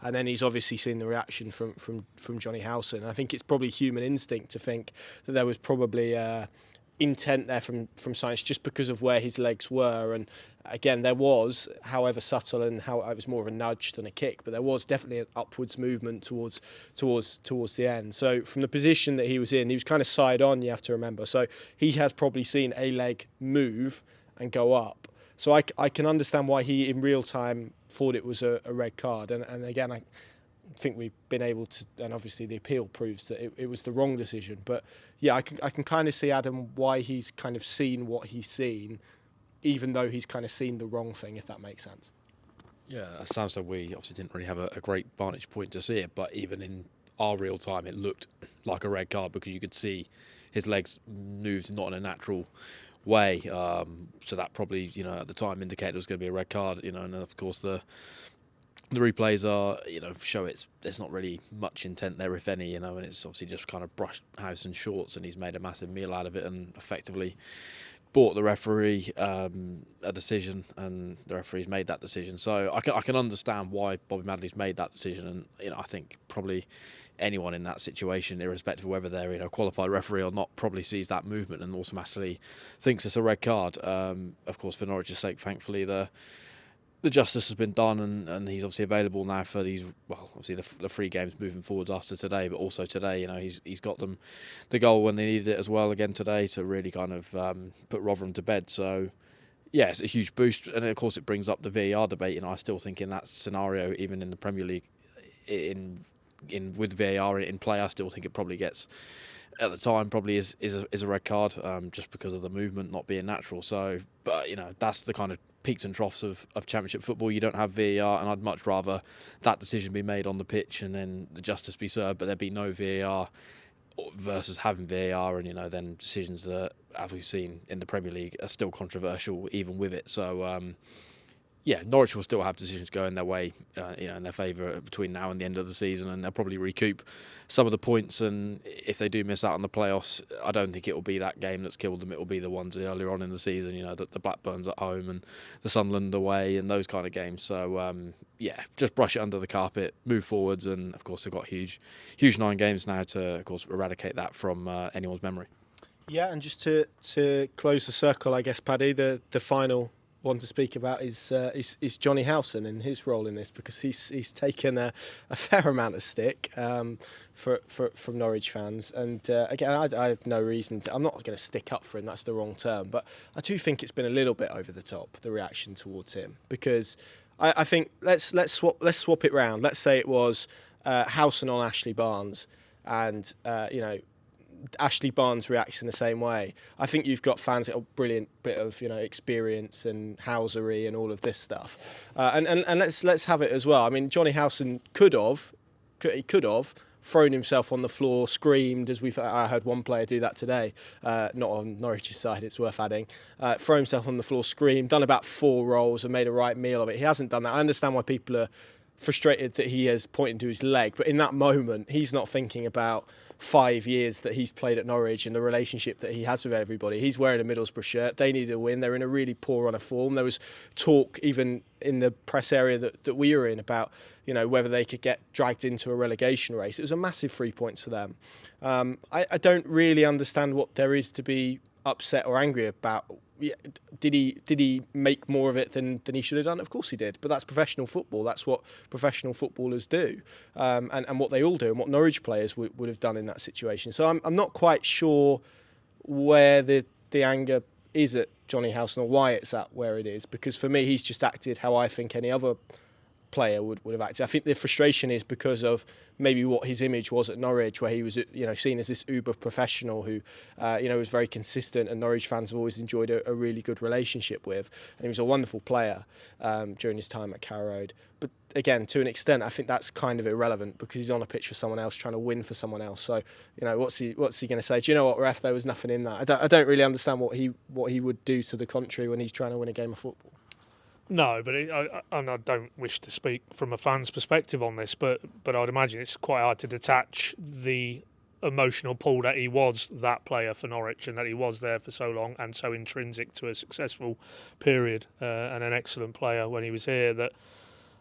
And then he's obviously seen the reaction from Johnny Howson. I think it's probably human instinct to think that there was probably intent there from Sainz just because of where his legs were. And again, there was, however subtle, and how it was more of a nudge than a kick, but there was definitely an upwards movement towards the end. So from the position that he was in, he was kind of side on, you have to remember. So he has probably seen a leg move and go up. So I can understand why he, in real time, thought it was a red card. And again, I think we've been able to, and obviously the appeal proves that it was the wrong decision. But yeah, I can kind of see, Adam, why he's kind of seen what he's seen, even though he's kind of seen the wrong thing, if that makes sense. Yeah, it sounds like we obviously didn't really have a great vantage point to see it, but even in our real time, it looked like a red card because you could see his legs moved not in a natural way, so that probably at the time indicated it was going to be a red card, and of course the replays are show there's not really much intent there, if any, and it's obviously just kind of brushed Howson's shorts, and he's made a massive meal out of it and effectively bought the referee a decision, and the referee's made that decision. So I can understand why Bobby Madley's made that decision, and I think probably anyone in that situation, irrespective of whether they're a qualified referee or not, probably sees that movement and automatically thinks it's a red card. Of course, for Norwich's sake, thankfully the justice has been done, and he's obviously available now for these. Well, obviously the 3 games moving forwards after today, but also today, he's got them the goal when they needed it as well again today to really kind of put Rotherham to bed. So yeah, it's a huge boost, and of course it brings up the VAR debate. I still think in that scenario, even in the Premier League, with VAR in play, I still think it probably gets, at the time, probably is a red card, just because of the movement not being natural. So, but that's the kind of peaks and troughs of Championship football. You don't have VAR, and I'd much rather that decision be made on the pitch and then the justice be served, but there be no VAR versus having VAR, and then decisions that, as we've seen in the Premier League, are still controversial even with it. So Norwich will still have decisions going their way, in their favour between now and the end of the season, and they'll probably recoup some of the points. And if they do miss out on the playoffs, I don't think it will be that game that's killed them. It will be the ones earlier on in the season, the Blackburns at home and the Sunderland away and those kind of games. So just brush it under the carpet, move forwards, and of course they've got huge 9 games now to, of course, eradicate that from anyone's memory. Yeah, and just to close the circle, I guess, Paddy, the final one to speak about is Johnny Howson and his role in this, because he's taken a fair amount of stick from Norwich fans, and again, I have no reason to. I'm not going to stick up for him. That's the wrong term, but I do think it's been a little bit over the top, the reaction towards him, because I think let's swap it round. Let's say it was Howson on Ashley Barnes, and Ashley Barnes reacts in the same way. I think you've got fans that are a brilliant bit of experience and housery and all of this stuff. And let's have it as well. I mean, Johnny Howson could have thrown himself on the floor, screamed, as I heard one player do that today, not on Norwich's side, it's worth adding, throw himself on the floor, screamed, done about 4 rolls and made a right meal of it. He hasn't done that. I understand why people are frustrated that he has pointed to his leg, but in that moment, he's not thinking about 5 years that he's played at Norwich and the relationship that he has with everybody. He's wearing a Middlesbrough shirt. They needed a win. They're in a really poor run of form. There was talk even in the press area that we were in about whether they could get dragged into a relegation race. It was a massive 3 points for them. I don't really understand what there is to be upset or angry about. Did he make more of it than he should have done? Of course he did, but that's professional football. That's what professional footballers do, and what they all do, and what Norwich players would have done in that situation. So I'm not quite sure where the anger is at Johnny Howson or why it's at where it is, because for me he's just acted how I think any other player would have acted. I think the frustration is because of maybe what his image was at Norwich, where he was seen as this uber professional who was very consistent, and Norwich fans have always enjoyed a really good relationship with, and he was a wonderful player during his time at Carrow Road. But again, to an extent, I think that's kind of irrelevant because he's on a pitch for someone else, trying to win for someone else. So what's he going to say? Do you know what, ref? There was nothing in that. I don't really understand what he would do to the contrary when he's trying to win a game of football. No, but I don't wish to speak from a fan's perspective on this, but I'd imagine it's quite hard to detach the emotional pull that he was that player for Norwich and that he was there for so long and so intrinsic to a successful period and an excellent player when he was here, that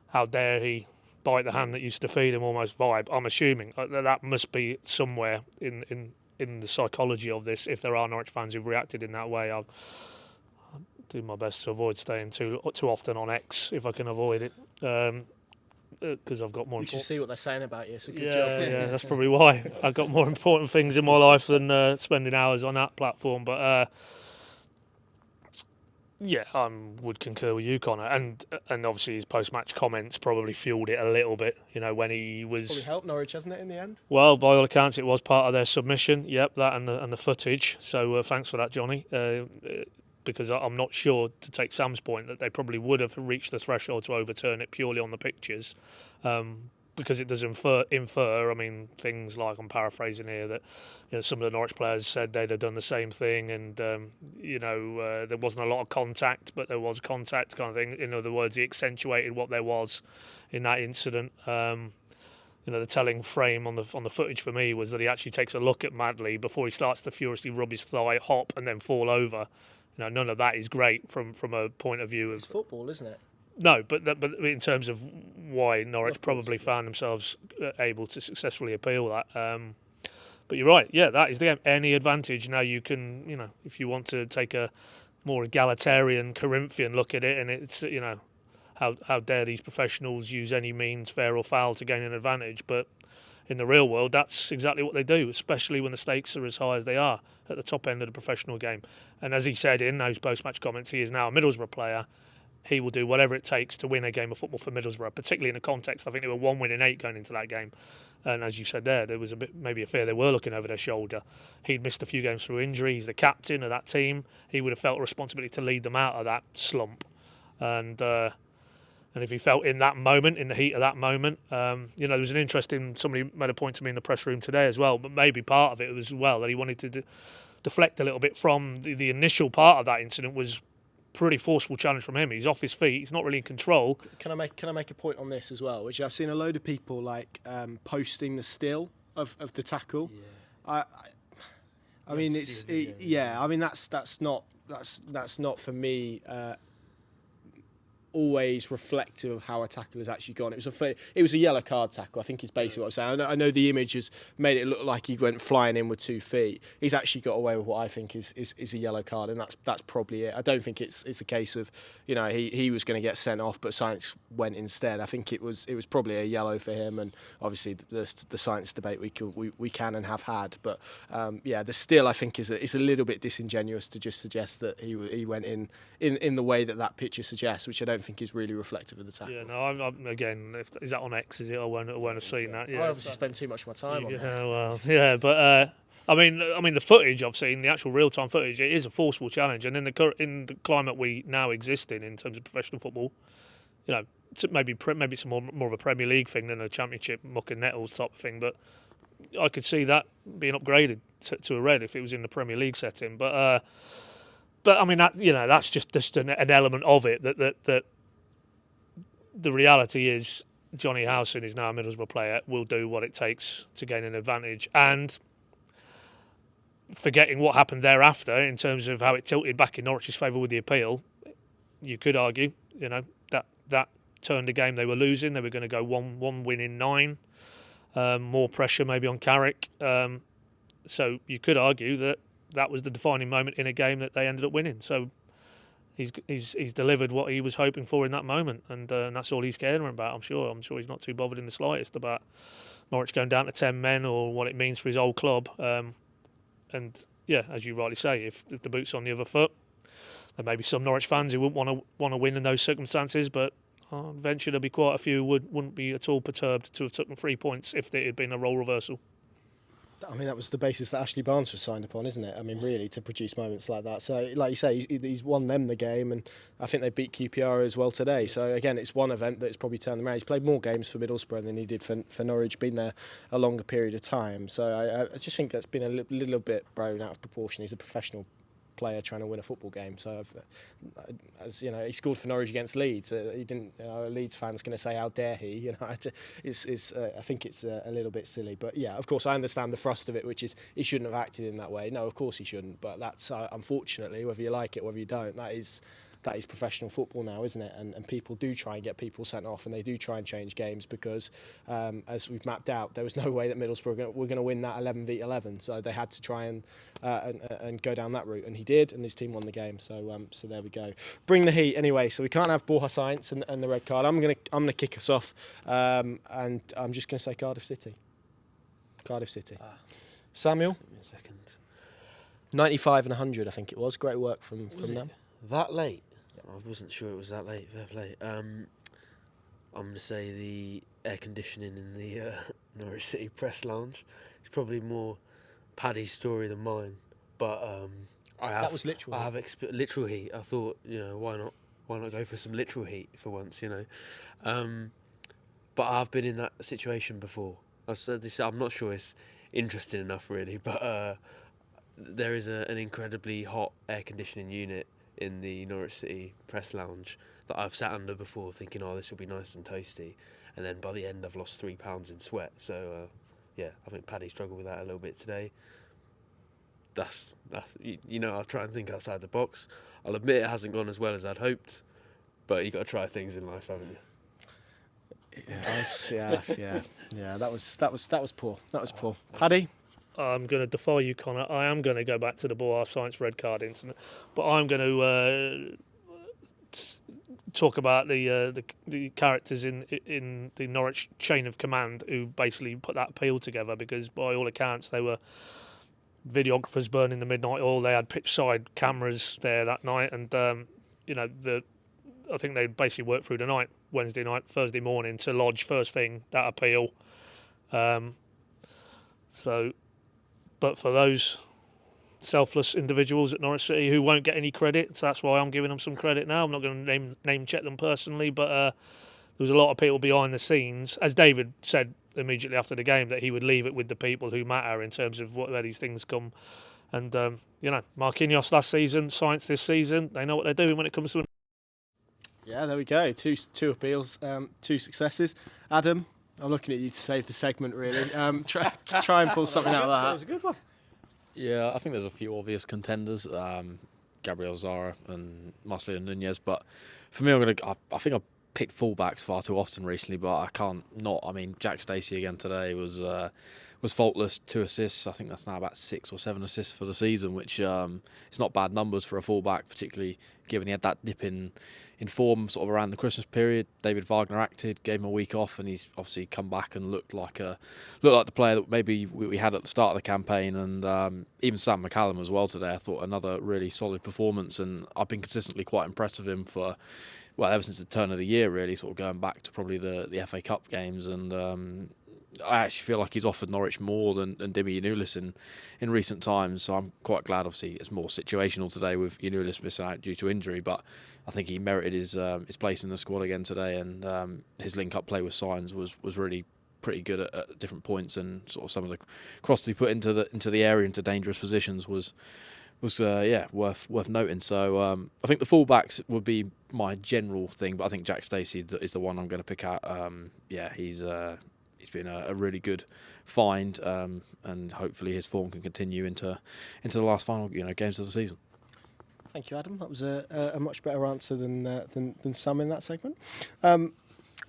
how dare he bite the hand that used to feed him almost vibe. I'm assuming that must be somewhere in the psychology of this, if there are Norwich fans who've reacted in that way. I'll do my best to avoid staying too often on X if I can avoid it, because I've got more. You should see what they're saying about you. So good job. Yeah, That's probably why I've got more important things in my life than spending hours on that platform. But I would concur with you, Connor, and obviously his post-match comments probably fueled it a little bit. When he was probably helped Norwich, hasn't it, in the end? Well, by all accounts, it was part of their submission. Yep, that and the footage. So thanks for that, Johnny. Because I'm not sure, to take Sam's point, that they probably would have reached the threshold to overturn it purely on the pictures, because it does infer. I mean, things like, I'm paraphrasing here, that some of the Norwich players said they'd have done the same thing, and there wasn't a lot of contact, but there was contact, kind of thing. In other words, he accentuated what there was in that incident. The telling frame on the footage for me was that he actually takes a look at Madley before he starts to furiously rub his thigh, hop, and then fall over. None of that is great from a point of view of it's football, isn't it? No, but in terms of why Norwich probably found themselves able to successfully appeal that. But you're right, that is the game. Any advantage now you can, if you want to take a more egalitarian Corinthian look at it, and it's how dare these professionals use any means, fair or foul, to gain an advantage. But in the real world, that's exactly what they do, especially when the stakes are as high as they are at the top end of the professional game. And as he said in those post-match comments, he is now a Middlesbrough player. He will do whatever it takes to win a game of football for Middlesbrough, particularly in the context, I think they were 1 win in 8 going into that game. And as you said there was maybe a fear they were looking over their shoulder. He'd missed a few games through injury. He's the captain of that team. He would have felt a responsibility to lead them out of that slump. And if he felt in that moment, in the heat of that moment, there was an interesting, somebody made a point to me in the press room today as well, but maybe part of it was that he wanted to deflect a little bit from the initial part of that incident was pretty forceful challenge from him. He's off his feet. He's not really in control. Can I make a point on this as well? Which I've seen a load of people posting the still of the tackle. Yeah. I mean that's not for me. Always reflective of how a tackle has actually gone. It was a yellow card tackle, I think is basically what I'm saying. I know the image has made it look like he went flying in with 2 feet. He's actually got away with what I think is a yellow card, and that's probably it. I don't think it's a case of he was going to get sent off, but Sainz went instead. I think it was probably a yellow for him, and obviously the Sainz debate we can and have had, but the still I think is a little bit disingenuous to just suggest that he went in the way that picture suggests, which I don't think is really reflective of the tackle. Yeah, no, I'm again, is that on X? Is it? I won't have seen that. Yeah, I obviously spend too much of my time on that. Well, yeah, but I mean, the footage I've seen, the actual real-time footage, it is a forceful challenge, and in the climate we now exist in terms of professional football, maybe it's more of a Premier League thing than a Championship muck and nettles type of thing, but I could see that being upgraded to a red if it was in the Premier League setting. But I mean, that's just an element of it. That the reality is Johnny Howson is now a Middlesbrough player, will do what it takes to gain an advantage, and forgetting what happened thereafter in terms of how it tilted back in Norwich's favour with the appeal, you could argue, that turned the game they were losing. They were going to go one win in 9. More pressure maybe on Carrick. So you could argue that was the defining moment in a game that they ended up winning. So he's delivered what he was hoping for in that moment, and that's all he's caring about. I'm sure he's not too bothered in the slightest about Norwich going down to 10 men or what it means for his old club. And yeah, as you rightly say, if the boot's on the other foot, there may be some Norwich fans who wouldn't want to win in those circumstances, but I venture there'll be quite a few who wouldn't be at all perturbed to have taken 3 points if it had been a role reversal. I mean, that was the basis that Ashley Barnes was signed upon, isn't it? I mean, really, to produce moments like that. So, like you say, he's won them the game, and I think they beat QPR as well today. So, again, it's one event that's probably turned them around. He's played more games for Middlesbrough than he did for Norwich, been there a longer period of time. So, I just think that's been a little bit blown out of proportion. He's a professional player trying to win a football game. So, as you know, he scored for Norwich against Leeds. He didn't. A Leeds fan's going to say, "How dare he?" I think it's a little bit silly. But yeah, of course, I understand the thrust of it, which is he shouldn't have acted in that way. No, of course he shouldn't. But that's unfortunately, whether you like it, whether you don't, that is professional football now, isn't it? And people do try and get people sent off, and they do try and change games because, as we've mapped out, there was no way that Middlesbrough were going to win that 11v11. So they had to try and go down that route, and he did, and his team won the game. So there we go. Bring the heat anyway. So we can't have Borja Sainz and the red card. I'm gonna kick us off, and I'm just gonna say Cardiff City. Cardiff City. Samuel. Give me a second. 95 and 100, I think it was. Great work from them. That late? I wasn't sure it was that late. Fair play. I'm going to say the air conditioning in the Norwich City press lounge. It's probably more Paddy's story than mine, but That was literal. I have literal heat. I thought, why not go for some literal heat for once, But I've been in that situation before. I've said this. I'm not sure it's interesting enough, really, but there is an incredibly hot air conditioning unit in the Norwich City press lounge that I've sat under before thinking, this will be nice and toasty, and then by the end I've lost 3 pounds in sweat. So I think Paddy struggled with that a little bit today. That's I'll try and think outside the box. I'll admit it hasn't gone as well as I'd hoped, but you got to try things in life, haven't you? Yeah. That was poor. That was poor. Paddy. I'm going to defy you, Connor. I am going to go back to the Borja Sainz red card incident, but I'm going to talk about the characters in the Norwich chain of command who basically put that appeal together, because by all accounts they were videographers burning the midnight oil. They had pitch side cameras there that night, and I think they basically worked through the night, Wednesday night, Thursday morning, to lodge first thing that appeal. But for those selfless individuals at Norwich City who won't get any credit, so that's why I'm giving them some credit now. I'm not going to name check them personally, but there was a lot of people behind the scenes. As David said immediately after the game, that he would leave it with the people who matter in terms of where these things come. And, Marquinhos last season, Sainz this season, they know what they're doing when it comes to it. Yeah, there we go. Two appeals, 2 successes. Adam, I'm looking at you to save the segment, really. Try and pull something out of that. That was a good one. Yeah, I think there's a few obvious contenders, Gabriel Sara and Marcelino Nunez. But for me, I think I've picked fullbacks far too often recently, but I can't not. I mean, Jack Stacey again today was faultless, 2 assists. I think that's now about 6 or 7 assists for the season, which is not bad numbers for a fullback, particularly given he had that dip in form sort of around the Christmas period. David Wagner acted, gave him a week off, and he's obviously come back and looked like the player that maybe we had at the start of the campaign. And even Sam McCallum as well today, I thought another really solid performance, and I've been consistently quite impressed with him for, ever since the turn of the year, really, sort of going back to probably the FA Cup games. And I actually feel like he's offered Norwich more than Dimi Yanulis in recent times. So I'm quite glad. Obviously, it's more situational today with Yanulis missing out due to injury, but I think he merited his place in the squad again today, and his link-up play with Sainz was really pretty good at different points, and sort of some of the crosses he put into the area into dangerous positions was worth noting. So I think the fullbacks would be my general thing, but I think Jack Stacey is the one I'm going to pick out. He's been a really good find, and hopefully his form can continue into the last final games of the season. Thank you, Adam. That was a much better answer than some in that segment.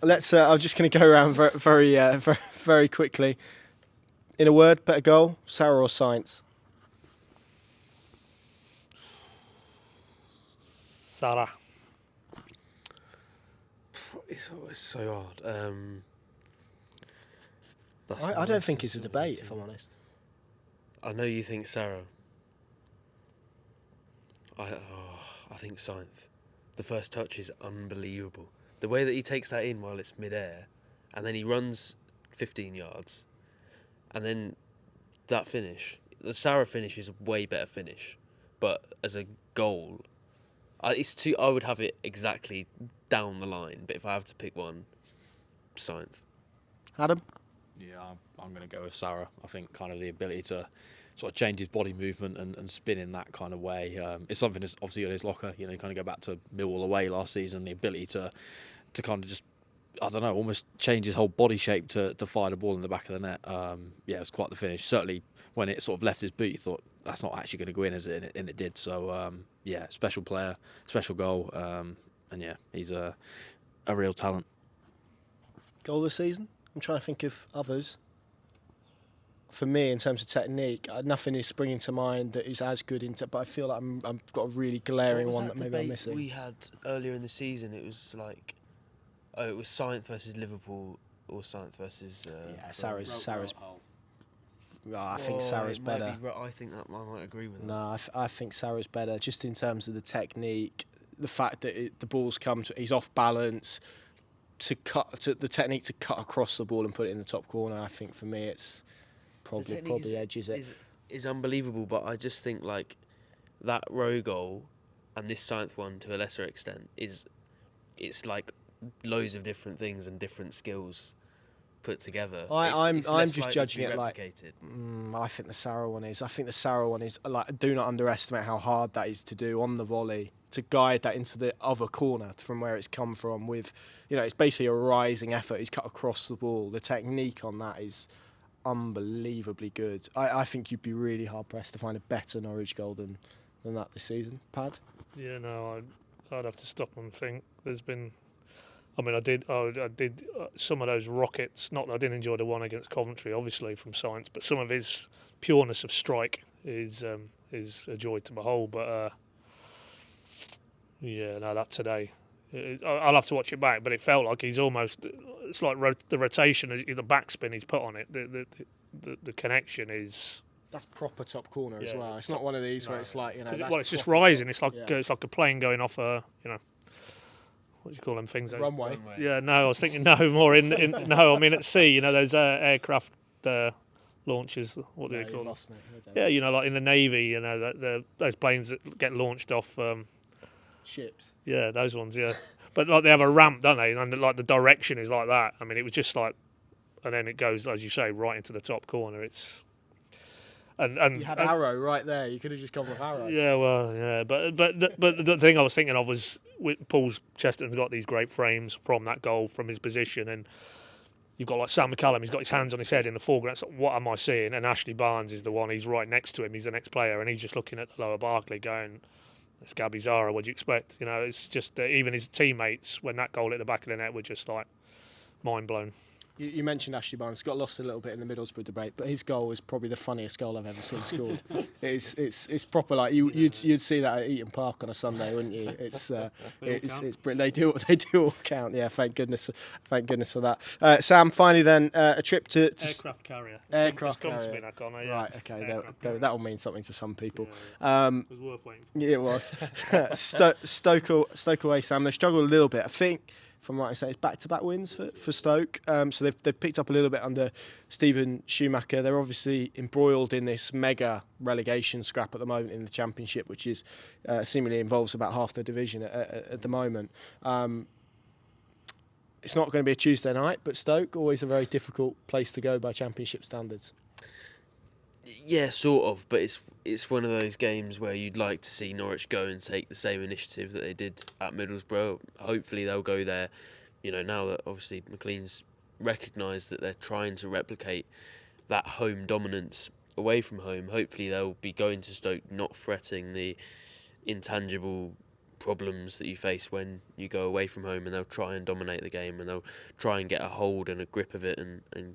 Let's. I'm just going to go around very quickly. In a word, better goal, Sara or Sainz? Sara. It's so hard. I don't think it's a debate, if I'm honest. I know you think Sara. I think Sainz. The first touch is unbelievable. The way that he takes that in while it's mid-air, and then he runs 15 yards, and then that finish. The Sara finish is a way better finish, but as a goal, I would have it exactly down the line. But if I have to pick one, Sainz. Adam? Yeah, I'm going to go with Sara. I think kind of the ability to sort of change his body movement and spin in that kind of way. It's something that's obviously in his locker. You kind of go back to Millwall away last season, the ability to kind of just, I don't know, almost change his whole body shape to fire the ball in the back of the net. It was quite the finish. Certainly when it sort of left his boot, you thought, that's not actually going to go in, is it? And it did. So, special player, special goal. He's a real talent. Goal this season? I'm trying to think of others. For me, in terms of technique, nothing is springing to mind that is as good. But I feel like I've got a really glaring one that maybe I'm missing. We had earlier in the season. It was like, it was Sainz versus Liverpool or Sainz versus. Sarah's. I think Sarah's better. I think that I might agree with that. No, I think Sarah's better, just in terms of the technique, the fact that the ball's come to, he's off balance. The technique to cut across the ball and put it in the top corner. I think for me, it's probably edges it. Is unbelievable, but I just think like that row goal and this Sainz one to a lesser extent it's like loads of different things and different skills put together. I'm just likely judging to be it like. I think the Sara one is. I think the Sara one is like. Do not underestimate how hard that is to do on the volley, to guide that into the other corner from where it's come from. With, it's basically a rising effort. He's cut across the ball. The technique on that is unbelievably good. I think you'd be really hard pressed to find a better Norwich goal than that this season. Pad? Yeah, no, I'd have to stop and think. There's been. I mean, I did some of those rockets. Not that I didn't enjoy the one against Coventry, obviously from Sainz, but some of his pureness of strike is a joy to behold. But that today, I'll have to watch it back. But it felt like he's almost. It's like the rotation, the backspin he's put on it. The connection is. That's proper top corner as well. It's not one of these where it's like it's just rising. It's like it's like a plane going off a what do you call them things? Runway. Yeah, no, I was thinking more in no, I mean at sea, those aircraft launches, what do they call them? Yeah, like in the Navy, those planes that get launched off ships. Yeah, those ones, yeah. But like they have a ramp, don't they? And like the direction is like that. I mean, it was just like, and then it goes, as you say, right into the top corner. It's and you had Arrow right there. You could have just gone with Arrow. Yeah, well, yeah, but the thing I was thinking of was Chesterton's got these great frames from that goal, from his position, and you've got like Sam McCallum. He's got his hands on his head in the foreground. So what am I seeing? And Ashley Barnes is the one. He's right next to him. He's the next player, and he's just looking at the lower Barkley, going, "It's Gabby Zara. What do you expect?" It's just even his teammates when that goal hit the back of the net were just like mind blown. You mentioned Ashley Barnes. Got lost a little bit in the Middlesbrough debate, but his goal is probably the funniest goal I've ever seen scored. It's proper like you'd see that at Eaton Park on a Sunday, wouldn't you? It's brilliant. They do all count. Yeah, thank goodness for that. Sam, finally then a trip to aircraft carrier. Aircraft carrier. To me, that Connor, yeah. Right. Okay. That will mean something to some people. Yeah. It was worth waiting. Yeah, it was. Stoke away, Sam. They struggled a little bit. I think if I'm right in saying, it's back-to-back wins for Stoke. So they've picked up a little bit under Stephen Schumacher. They're obviously embroiled in this mega relegation scrap at the moment in the Championship, which is seemingly involves about half the division at the moment. It's not going to be a Tuesday night, but Stoke, always a very difficult place to go by Championship standards. Yeah, sort of, but it's one of those games where you'd like to see Norwich go and take the same initiative that they did at Middlesbrough. Hopefully they'll go there, now that obviously McLean's recognised that they're trying to replicate that home dominance away from home. Hopefully they'll be going to Stoke not fretting the intangible problems that you face when you go away from home, and they'll try and dominate the game, and they'll try and get a hold and a grip of it and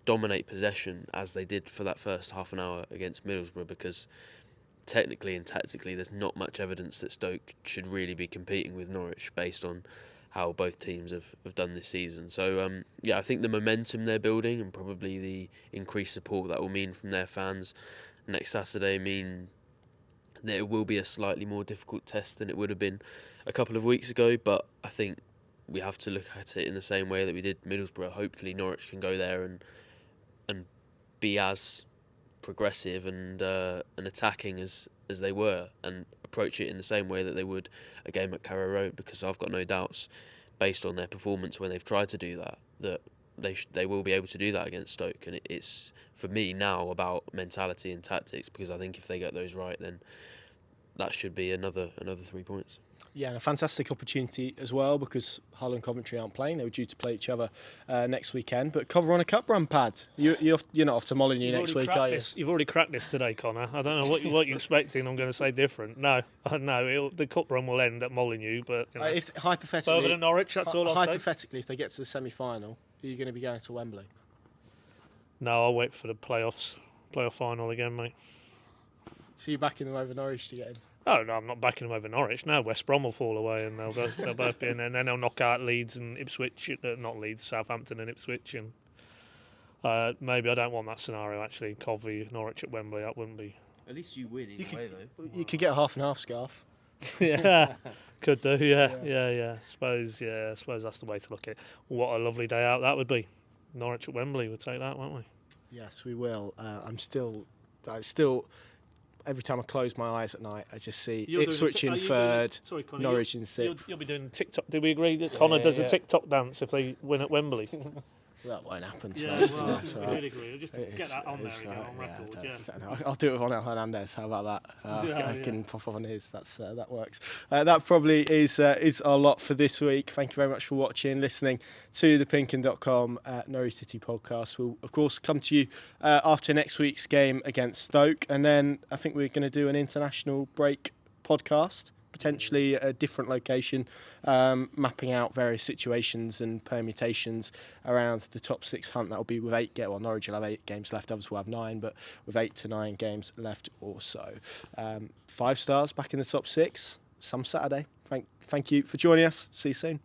dominate possession as they did for that first half an hour against Middlesbrough, because technically and tactically there's not much evidence that Stoke should really be competing with Norwich based on how both teams have done this season. So I think the momentum they're building and probably the increased support that will mean from their fans next Saturday mean that it will be a slightly more difficult test than it would have been a couple of weeks ago, but I think we have to look at it in the same way that we did Middlesbrough. Hopefully Norwich can go there and be as progressive and attacking as they were, and approach it in the same way that they would a game at Carrow Road, because I've got no doubts, based on their performance when they've tried to do that they will be able to do that against Stoke. And it's, for me, now about mentality and tactics, because I think if they get those right, then that should be another 3 points. Yeah, and a fantastic opportunity as well, because Hull and Coventry aren't playing. They were due to play each other next weekend. But cover on a cup run, Pad. You're not off to Molineux next week, are you? You've already cracked this today, Connor. I don't know what you're expecting. I'm going to say different. No, the cup run will end at Molineux, but if hypothetically, further than Norwich, that's all I'll say. Hypothetically, if they get to the semi-final, are you going to be going to Wembley? No, I'll wait for the playoff final again, mate. So you're backing them over Norwich to get in? Oh no, I'm not backing them over Norwich. No, West Brom will fall away, and they'll both be in there, and then they'll knock out Leeds and Ipswich. Not Leeds, Southampton and Ipswich, and maybe I don't want that scenario actually. Covey, Norwich at Wembley, that wouldn't be. At least you win either way, though. You could get a half and half scarf. Yeah, could do. Yeah. I suppose that's the way to look at it. What a lovely day out that would be. Norwich at Wembley, we'll take that, won't we? Yes, we will. I'm still. Every time I close my eyes at night, I just see Ipswich in third, Connor, Norwich in sixth. You'll be doing TikTok. Did we agree that Connor does a TikTok dance if they win at Wembley? That won't happen. So we did agree. Just get that on there again on record. I'll do it with Ronald Hernandez. How about that? I can pop off on his. That works. That probably is our lot for this week. Thank you very much for watching, listening to the PinkUn.com Norwich City podcast. We'll of course come to you after next week's game against Stoke, and then I think we're going to do an international break podcast. Potentially a different location, mapping out various situations and permutations around the top six hunt. That will be with Norwich will have 8 games left, others will have 9, but with 8 to 9 games left or so. 5 stars back in the top 6 some Saturday. Thank you for joining us. See you soon.